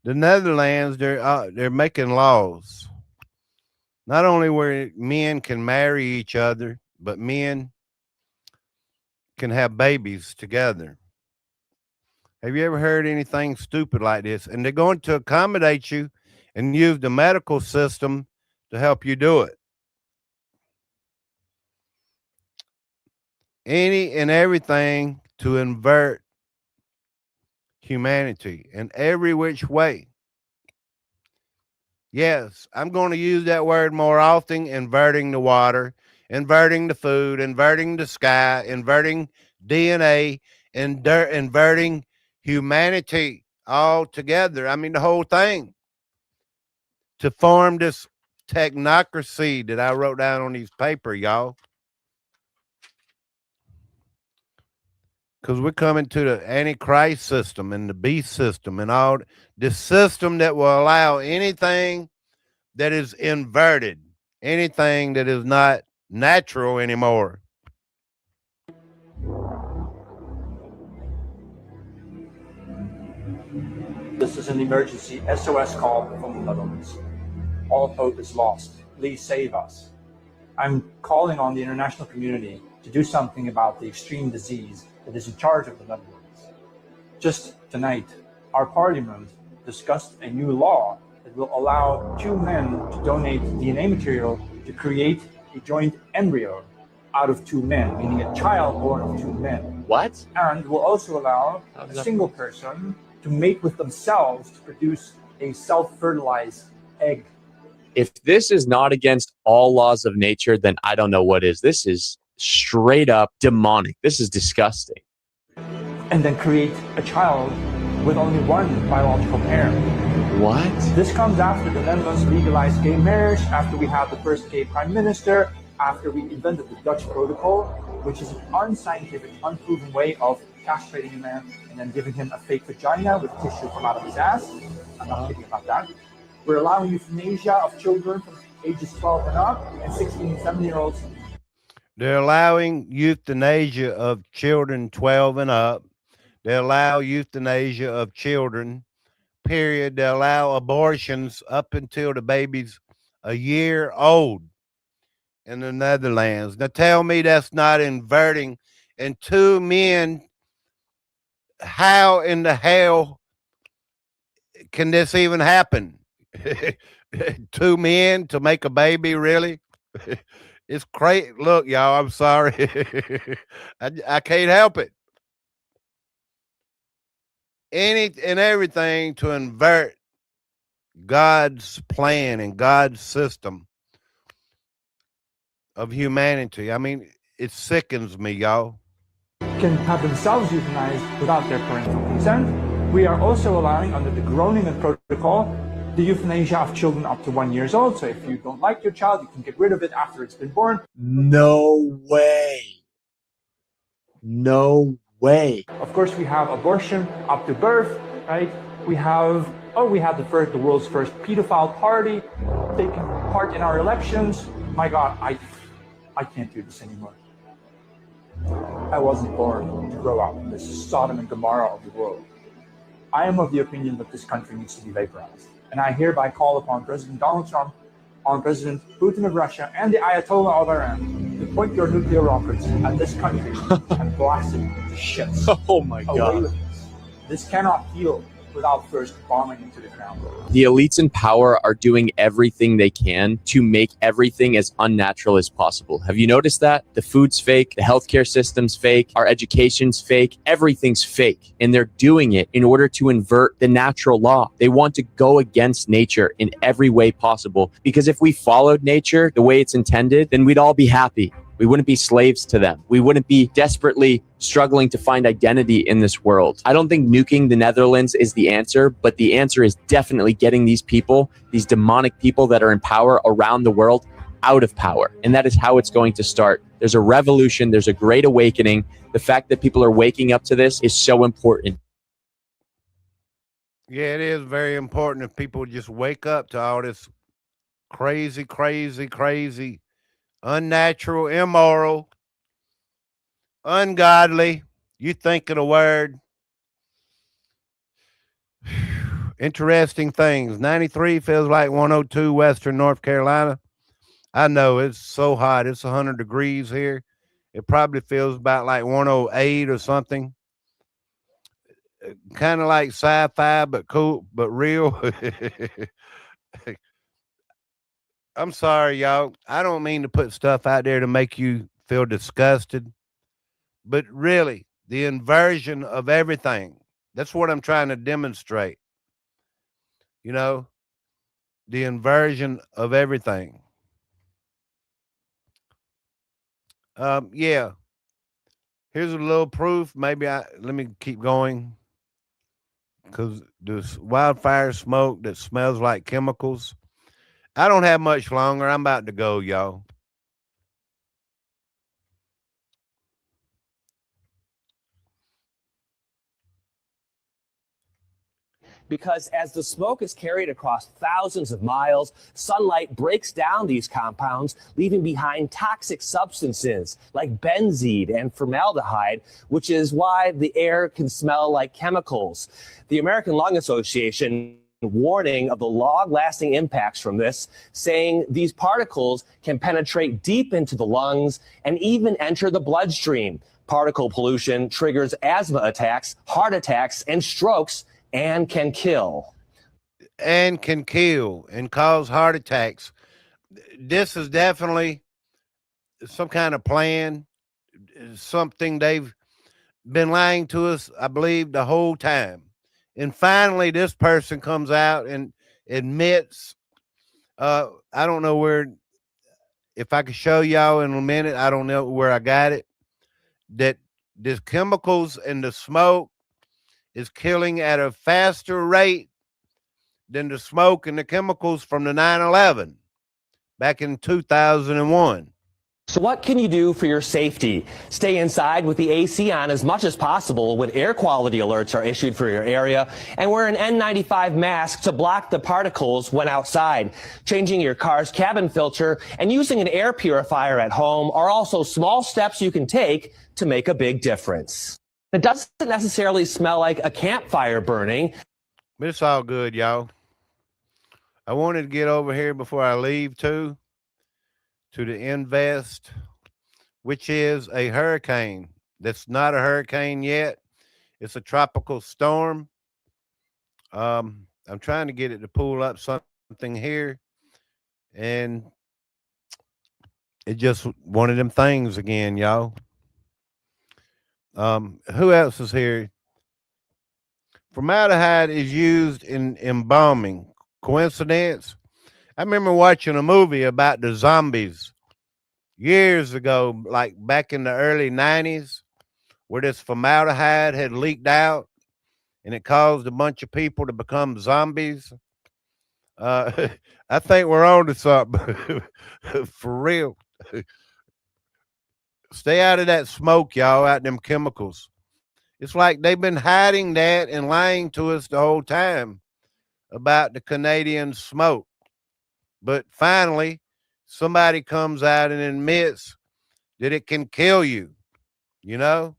The Netherlands, they're making laws. Not only where men can marry each other, but men can have babies together. Have you ever heard anything stupid like this? And they're going to accommodate you and use the medical system to help you do it. Any and everything to invert humanity in every which way. Yes, I'm going to use that word more often, inverting the water, inverting the food, inverting the sky, inverting DNA, and inverting humanity all together. I mean, the whole thing to form this technocracy that I wrote down on these paper, y'all. Because we're coming to the Antichrist system and the beast system and all this system that will allow anything that is inverted, anything that is not natural anymore. This is an emergency SOS call from the Netherlands. All hope is lost. Please save us. I'm calling on the international community to do something about the extreme disease that is in charge of the Netherlands. Just tonight, our parliament discussed a new law that will allow two men to donate DNA material to create a joint embryo out of two men, meaning a child born of two men. What? And will also allow a single person to mate with themselves to produce a self-fertilized egg. If this is not against all laws of nature, then I don't know what is. This is straight up demonic. This is disgusting. And then create a child with only one biological parent. What? This comes after the Netherlands legalized gay marriage, after we had the first gay prime minister, after we invented the Dutch protocol, which is an unscientific, unproven way of castrating a man and then giving him a fake vagina with tissue from out of his ass. I'm not kidding about that. We're allowing euthanasia of children from ages 12 and up and 16 and 17-year-olds. They're allowing euthanasia of children 12 and up. They allow euthanasia of children, period. They allow abortions up until the baby's a year old in the Netherlands. Now tell me that's not inverting. And two men, how in the hell can this even happen? Two men to make a baby, really? It's crazy. Look, y'all, I'm sorry. I can't help it. Any and everything to invert God's plan and God's system of humanity. I mean, it sickens me, y'all. Can have themselves euthanized without their parental consent. We are also allowing, under the Groningen Protocol, the euthanasia of children up to 1 year old. So if you don't like your child, you can get rid of it after it's been born. No way. No way. Of course, we have abortion up to birth, right? We had the world's first pedophile party taking part in our elections. My God, I can't do this anymore. I wasn't born to grow up in this Sodom and Gomorrah of the world. I am of the opinion that this country needs to be vaporized. And I hereby call upon President Donald Trump, on President Putin of Russia, and the Ayatollah of Iran to point your nuclear rockets at this country and blast it to shits. Oh my God. This cannot heal without first bombing into the ground. The elites in power are doing everything they can to make everything as unnatural as possible. Have you noticed that? The food's fake, the healthcare system's fake, our education's fake, everything's fake. And they're doing it in order to invert the natural law. They want to go against nature in every way possible. Because if we followed nature the way it's intended, then we'd all be happy. We wouldn't be slaves to them. We wouldn't be desperately struggling to find identity in this world. I don't think nuking the Netherlands is the answer, but the answer is definitely getting these people, these demonic people that are in power around the world, out of power. And that is how it's going to start. There's a revolution. There's a great awakening. The fact that people are waking up to this is so important. Yeah, it is very important if people just wake up to all this crazy, unnatural, immoral ungodly. You think of the word. Interesting things. 93 feels like 102 Western North Carolina. I know it's so hot. It's 100 degrees here. It probably feels about like 108 or something. Kind of like sci-fi, but cool, but real. I'm sorry, y'all. I don't mean to put stuff out there to make you feel disgusted, but really, the inversion of everything. That's what I'm trying to demonstrate. You know, the inversion of everything. Yeah. Here's a little proof. Let me keep going because this wildfire smoke that smells like chemicals. I don't have much longer. I'm about to go, y'all. Because as the smoke is carried across thousands of miles, sunlight breaks down these compounds, leaving behind toxic substances like benzene and formaldehyde, which is why the air can smell like chemicals. The American Lung Association warning of the long-lasting impacts from this, saying these particles can penetrate deep into the lungs and even enter the bloodstream. Particle pollution triggers asthma attacks, heart attacks, and strokes, and can kill. And can kill and cause heart attacks. This is definitely some kind of plan, something they've been lying to us, I believe, the whole time. And finally, this person comes out and admits, I don't know where, if I could show y'all in a minute, I don't know where I got it, that the chemicals in the smoke is killing at a faster rate than the smoke and the chemicals from the 9/11 back in 2001. So what can you do for your safety? Stay inside with the AC on as much as possible when air quality alerts are issued for your area, and wear an N95 mask to block the particles when outside. Changing your car's cabin filter and using an air purifier at home are also small steps you can take to make a big difference. It doesn't necessarily smell like a campfire burning. But it's all good, y'all. I wanted to get over here before I leave too, to the Invest, which is a hurricane. That's not a hurricane yet. It's a tropical storm. I'm trying to get it to pull up something here, and it just one of them things again, y'all. Who else is here? Formaldehyde is used in embalming. Coincidence? I remember watching a movie about the zombies years ago, like back in the early 90s, where this formaldehyde had leaked out and it caused a bunch of people to become zombies. I think we're on to something. For real. Stay out of that smoke, y'all, out them chemicals. It's like they've been hiding that and lying to us the whole time about the Canadian smoke. But finally, somebody comes out and admits that it can kill you, you know?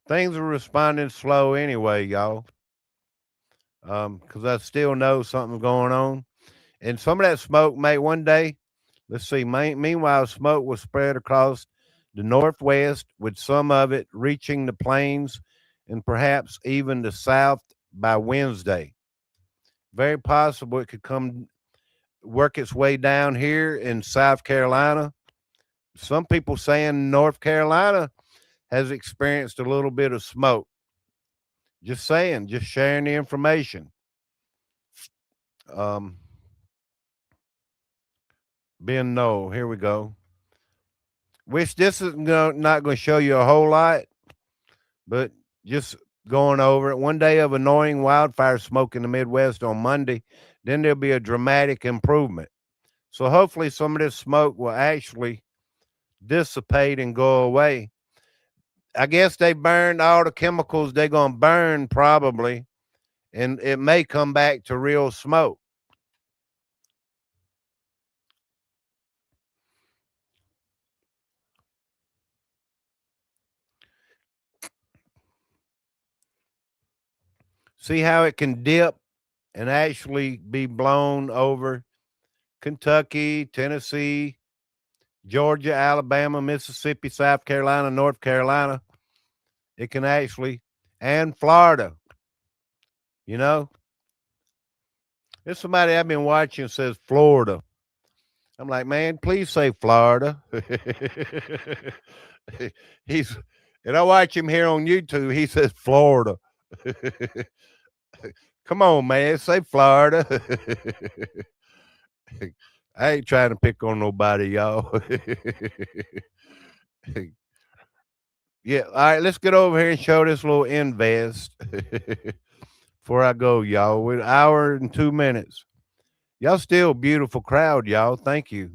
Things are responding slow anyway, y'all. Because I still know something's going on. And some of that smoke may one day, let's see, meanwhile, smoke was spread across the Northwest, with some of it reaching the plains and perhaps even the South by Wednesday. Very possible it could work its way down here in South Carolina. Some people saying North Carolina has experienced a little bit of smoke. Just saying, just sharing the information. Ben No, here we go. Which this is not going to show you a whole lot, but just going over it. One day of annoying wildfire smoke in the Midwest on Monday, then there'll be a dramatic improvement. So hopefully some of this smoke will actually dissipate and go away. I guess they burned all the chemicals they're going to burn probably, and it may come back to real smoke. See how it can dip and actually be blown over Kentucky, Tennessee, Georgia, Alabama, Mississippi, South Carolina, North Carolina. It can actually, and Florida. You know, there's somebody I've been watching says Florida. I'm like, man, please say Florida. And I watch him here on YouTube. He says Florida. Come on, man, say Florida. I ain't trying to pick on nobody, y'all. Yeah, all right, let's get over here and show this little invest before I go, y'all. We're an hour and 2 minutes. Y'all still a beautiful crowd, y'all. Thank you.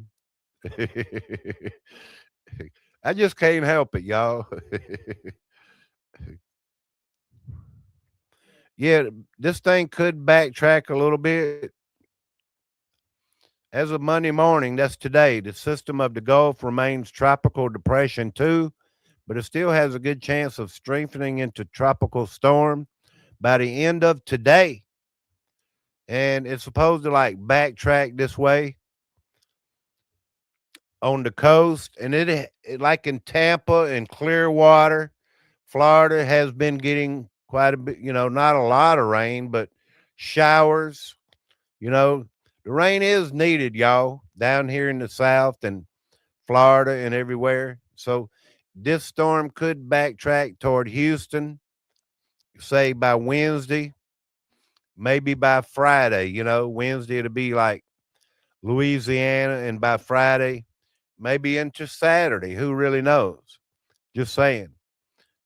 I just can't help it, y'all. Yeah, this thing could backtrack a little bit. As of Monday morning, that's today, the system of the Gulf remains tropical depression 2, but it still has a good chance of strengthening into tropical storm by the end of today. And it's supposed to like backtrack this way on the coast. And it like in Tampa and Clearwater, Florida has been getting quite a bit, not a lot of rain, but showers. The rain is needed, y'all, down here in the South and Florida and everywhere. So this storm could backtrack toward Houston, say by Wednesday, maybe by Friday. Wednesday it'll be like Louisiana, and by Friday, maybe into Saturday. Who really knows? Just saying.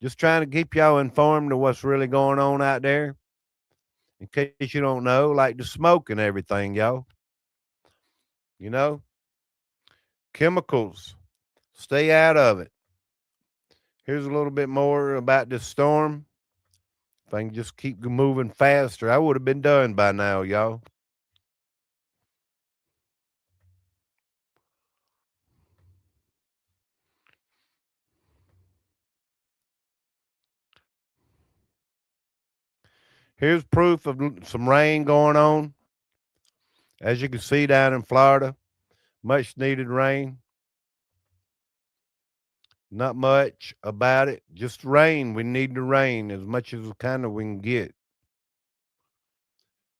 Just trying to keep y'all informed of what's really going on out there. In case you don't know, like the smoke and everything, y'all. Chemicals. Stay out of it. Here's a little bit more about this storm. If I can just keep moving faster, I would have been done by now, y'all. Here's proof of some rain going on. As you can see down in Florida, much needed rain. Not much about it, just rain. We need the rain as much as we can get.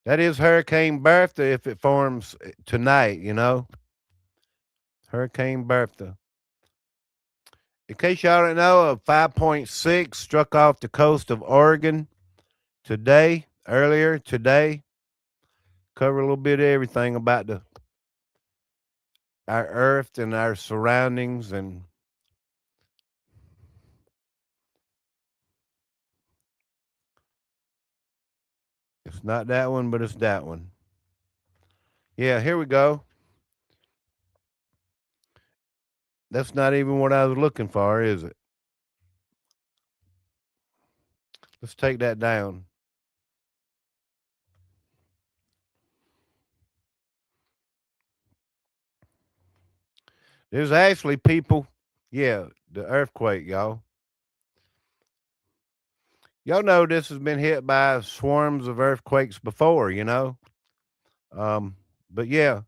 That is Hurricane Bertha if it forms tonight, Hurricane Bertha. In case y'all don't know, a 5.6 struck off the coast of Oregon earlier today. Cover a little bit of everything about our earth and our surroundings, and it's not that one, but it's that one. Yeah, here we go. That's not even what I was looking for, is it? Let's take that down. There's actually people, the earthquake, y'all. Y'all know this has been hit by swarms of earthquakes before, But yeah,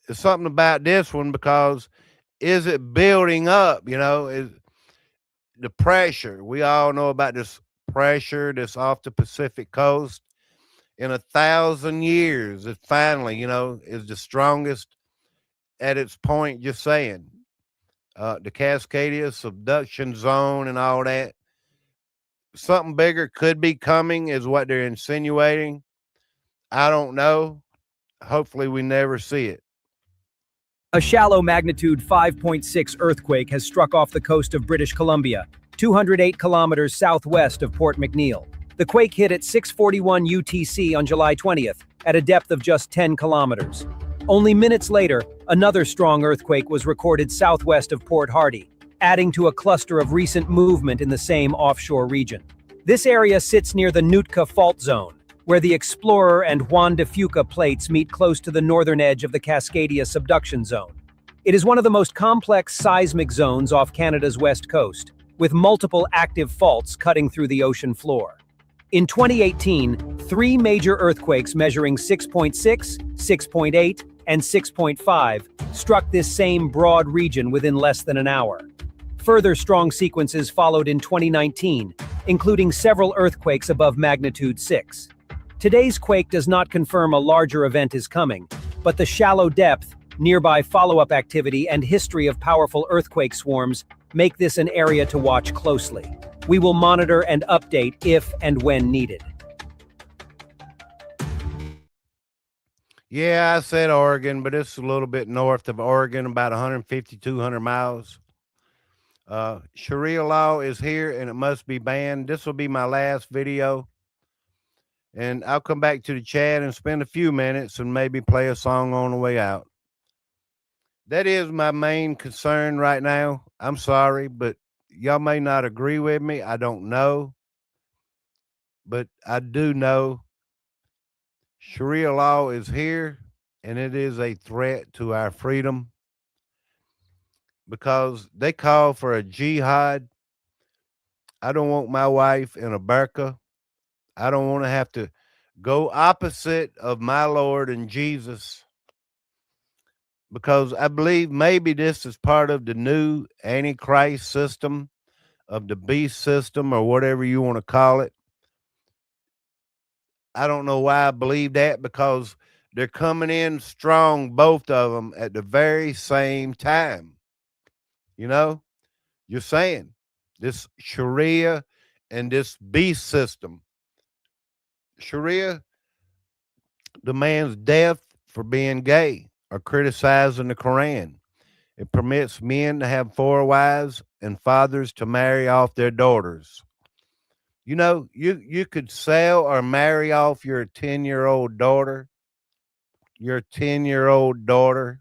it's something about this one because is it building up, is the pressure. We all know about this pressure that's off the Pacific coast. In 1,000 years, it finally, is the strongest at its point, just saying. The Cascadia subduction zone and all that. Something bigger could be coming is what they're insinuating. I don't know. Hopefully we never see it. A shallow magnitude 5.6 earthquake has struck off the coast of British Columbia, 208 kilometers southwest of Port McNeill. The quake hit at 6:41 UTC on July 20th, at a depth of just 10 kilometers. Only minutes later, another strong earthquake was recorded southwest of Port Hardy, adding to a cluster of recent movement in the same offshore region. This area sits near the Nootka Fault Zone, where the Explorer and Juan de Fuca plates meet close to the northern edge of the Cascadia subduction zone. It is one of the most complex seismic zones off Canada's west coast, with multiple active faults cutting through the ocean floor. In 2018, 3 major earthquakes measuring 6.6, 6.8, and 6.5 struck this same broad region within less than an hour. Further strong sequences followed in 2019, including several earthquakes above magnitude 6. Today's quake does not confirm a larger event is coming, but the shallow depth, nearby follow-up activity, and history of powerful earthquake swarms make this an area to watch closely. We will monitor and update if and when needed. Yeah, I said Oregon, but it's a little bit north of Oregon, about 150, 200 miles. Sharia law is here and it must be banned. This will be my last video. And I'll come back to the chat and spend a few minutes and maybe play a song on the way out. That is my main concern right now. I'm sorry, but y'all may not agree with me. I don't know. But I do know Sharia law is here and it is a threat to our freedom because they call for a jihad. I don't want my wife in a burqa. I don't want to have to go opposite of my Lord and Jesus because I believe maybe this is part of the new Antichrist system, of the beast system, or whatever you want to call it. I don't know why I believe that, because they're coming in strong, both of them, at the very same time. You know, you're saying this Sharia and this beast system. Sharia demands death for being gay or criticizing the Quran. It permits men to have 4 wives and fathers to marry off their daughters. You know, you could sell or marry off your 10-year-old daughter. Your 10-year-old daughter.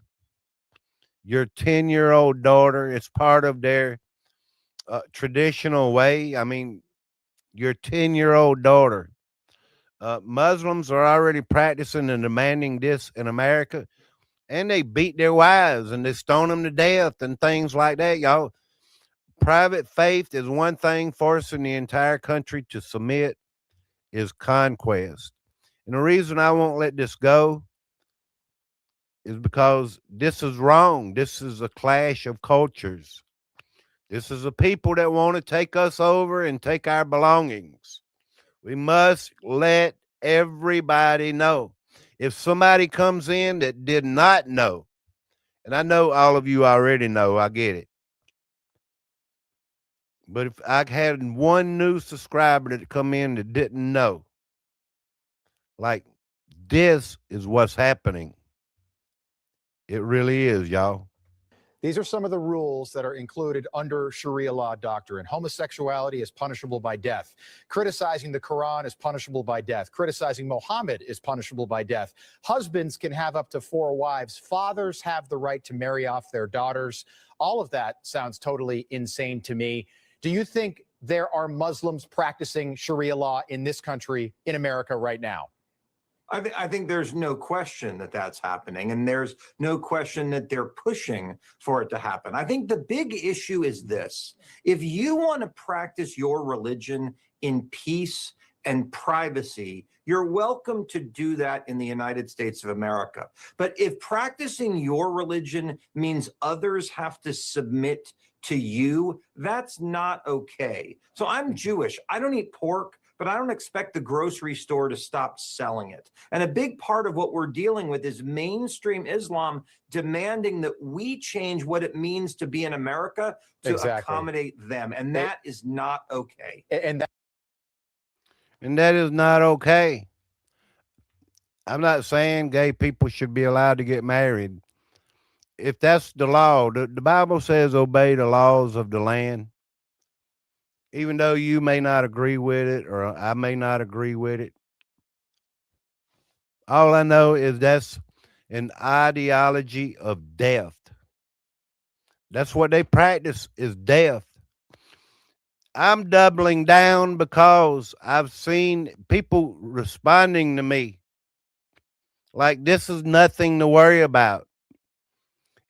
Your 10-year-old daughter. It's part of their traditional way. I mean, your 10-year-old daughter. Muslims are already practicing and demanding this in America, and they beat their wives and they stone them to death and things like that, y'all. Private faith is one thing, forcing the entire country to submit is conquest. And the reason I won't let this go is because this is wrong. This is a clash of cultures. This is a people that want to take us over and take our belongings. We must let everybody know. If somebody comes in that did not know, and I know all of you already know, I get it. But if I had one new subscriber that come in that didn't know, like, this is what's happening. It really is, y'all. These are some of the rules that are included under Sharia law doctrine. Homosexuality is punishable by death. Criticizing the Quran is punishable by death. Criticizing Muhammad is punishable by death. Husbands can have up to 4 wives. Fathers have the right to marry off their daughters. All of that sounds totally insane to me. Do you think there are Muslims practicing Sharia law in this country, in America right now? I think there's no question that that's happening, and there's no question that they're pushing for it to happen. I think the big issue is this. If you want to practice your religion in peace and privacy, you're welcome to do that in the United States of America. But if practicing your religion means others have to submit to you, that's not okay. So I'm Jewish. I don't eat pork, but I don't expect the grocery store to stop selling it. And a big part of what we're dealing with is mainstream Islam demanding that we change what it means to be in America to accommodate them. And that is not okay. And that is not okay. I'm not saying gay people should be allowed to get married. If that's the law, the Bible says obey the laws of the land. Even though you may not agree with it or I may not agree with it. All I know is that's an ideology of death. That's what they practice, is death. I'm doubling down because I've seen people responding to me like this is nothing to worry about.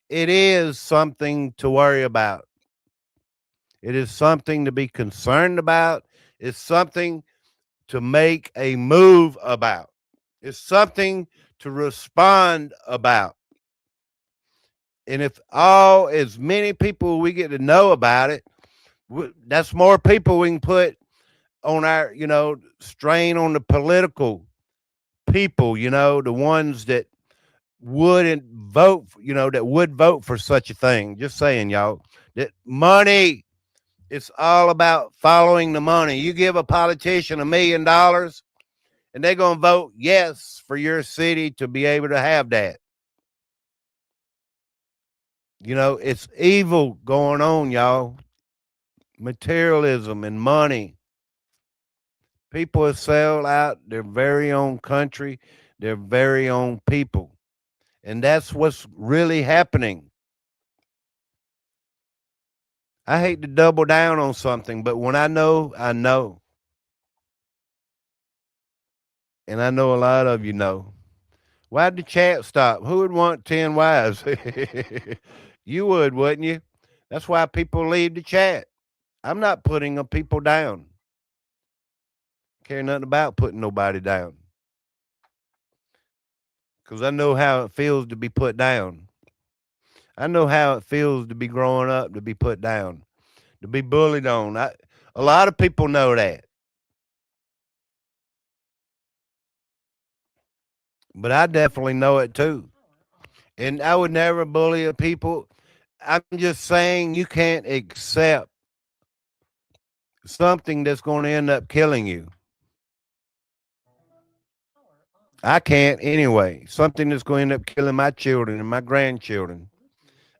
It is something to worry about. It is something to be concerned about. It's something to make a move about. It's something to respond about. And if as many people we get to know about it, that's more people we can put on our, strain on the political people, the ones that wouldn't vote, that would vote for such a thing. Just saying, y'all, that money, it's all about following the money. You give a politician $1 million and they're going to vote yes for your city to be able to have that. It's evil going on, y'all. Materialism and money. People have sold out their very own country, their very own people. And that's what's really happening. I hate to double down on something, but when I know, I know. And I know a lot of you know. Why'd the chat stop? Who would want 10 wives? You would, wouldn't you? That's why people leave the chat. I'm not putting the people down. Care nothing about putting nobody down. Because I know how it feels to be put down. I know how it feels to be growing up, to be put down, to be bullied on. A lot of people know that. But I definitely know it too. And I would never bully people. I'm just saying you can't accept something that's going to end up killing you. I can't anyway. Something that's going to end up killing my children and my grandchildren.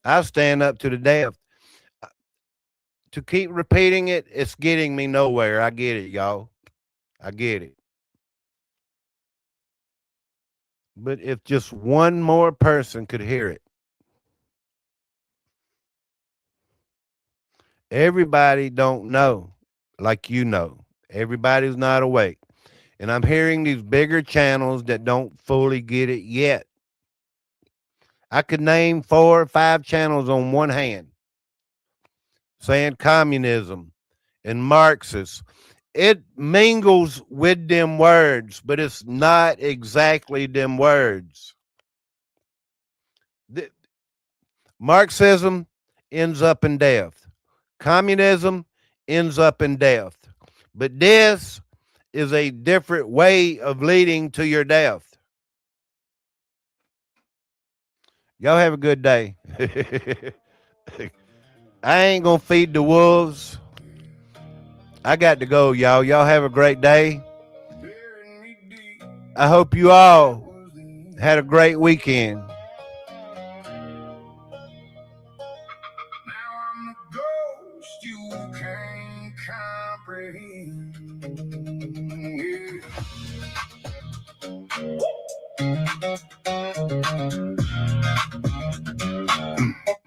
I'll stand up to the death. To keep repeating it, it's getting me nowhere. I get it, y'all. I get it. But if just one more person could hear it. Everybody don't know like you know. Everybody's not awake. And I'm hearing these bigger channels that don't fully get it yet. I could name 4 or 5 channels on one hand saying communism and Marxist. It mingles with them words, but it's not exactly them words. Marxism ends up in death. Communism ends up in death. But this is a different way of leading to your death. Y'all have a good day. I ain't gonna feed the wolves. I got to go, y'all. Y'all have a great day. I hope you all had a great weekend.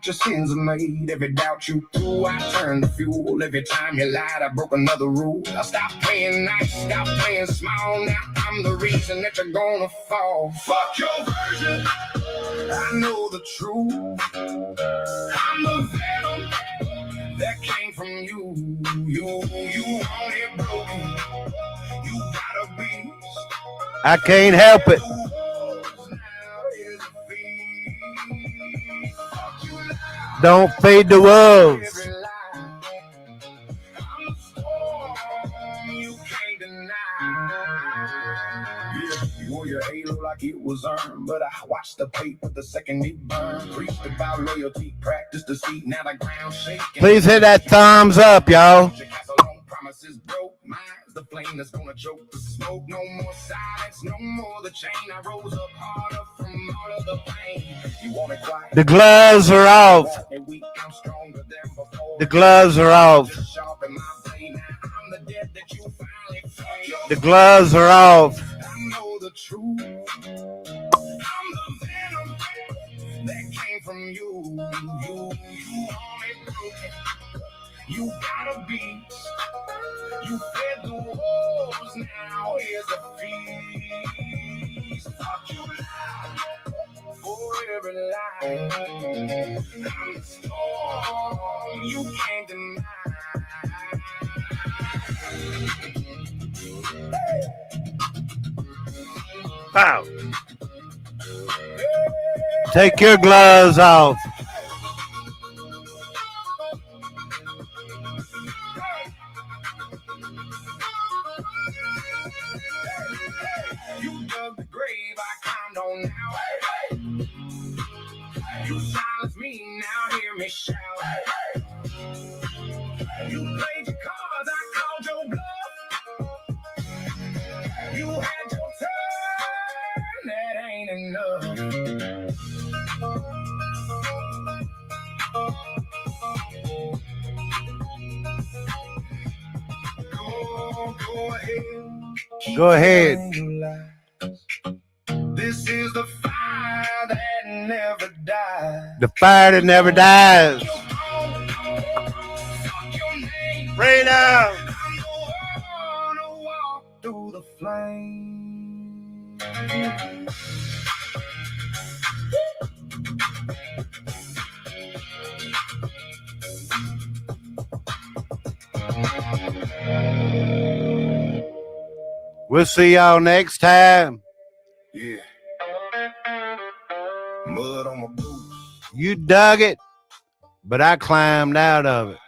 Your sins are made, every doubt you threw, I turn the fuel. Every time you lied, I broke another rule. I stopped playing nice, stopped playing small. Now I'm the reason that you're gonna fall. Fuck your version, I know the truth. I'm the venom that came from you. You want it broken, you gotta be. I can't help it. Don't feed the wolves. You wore your halo like it was earned, but I watched the paper the second it burned. Preached about loyalty, practiced deceit, now the ground shaking. Please hit that thumbs up, y'all. Promises broke, mine's the flame that's gonna choke the smoke. No more silence, no more the chain. I rose up harder from all of the pain. You want it quiet? The gloves are off. The gloves are off. The gloves are off. I know the truth. I'm the venom that came from you. You want it broken. You got a beast. You fed the wolves. Now here's a feast. Fuck you loud for every lie. I'm the storm you can't deny. Hey. Pow. Take your gloves off. You dug the grave I climbed on now. You silence me, now hear me shout. You played your cards, I called your bluff. You had your turn, that ain't enough. Go ahead. Go ahead. This is the fire that never dies. The fire that never dies. Freedom. Through the flame. We'll see y'all next time. Yeah. Mud on my boots. You dug it, but I climbed out of it.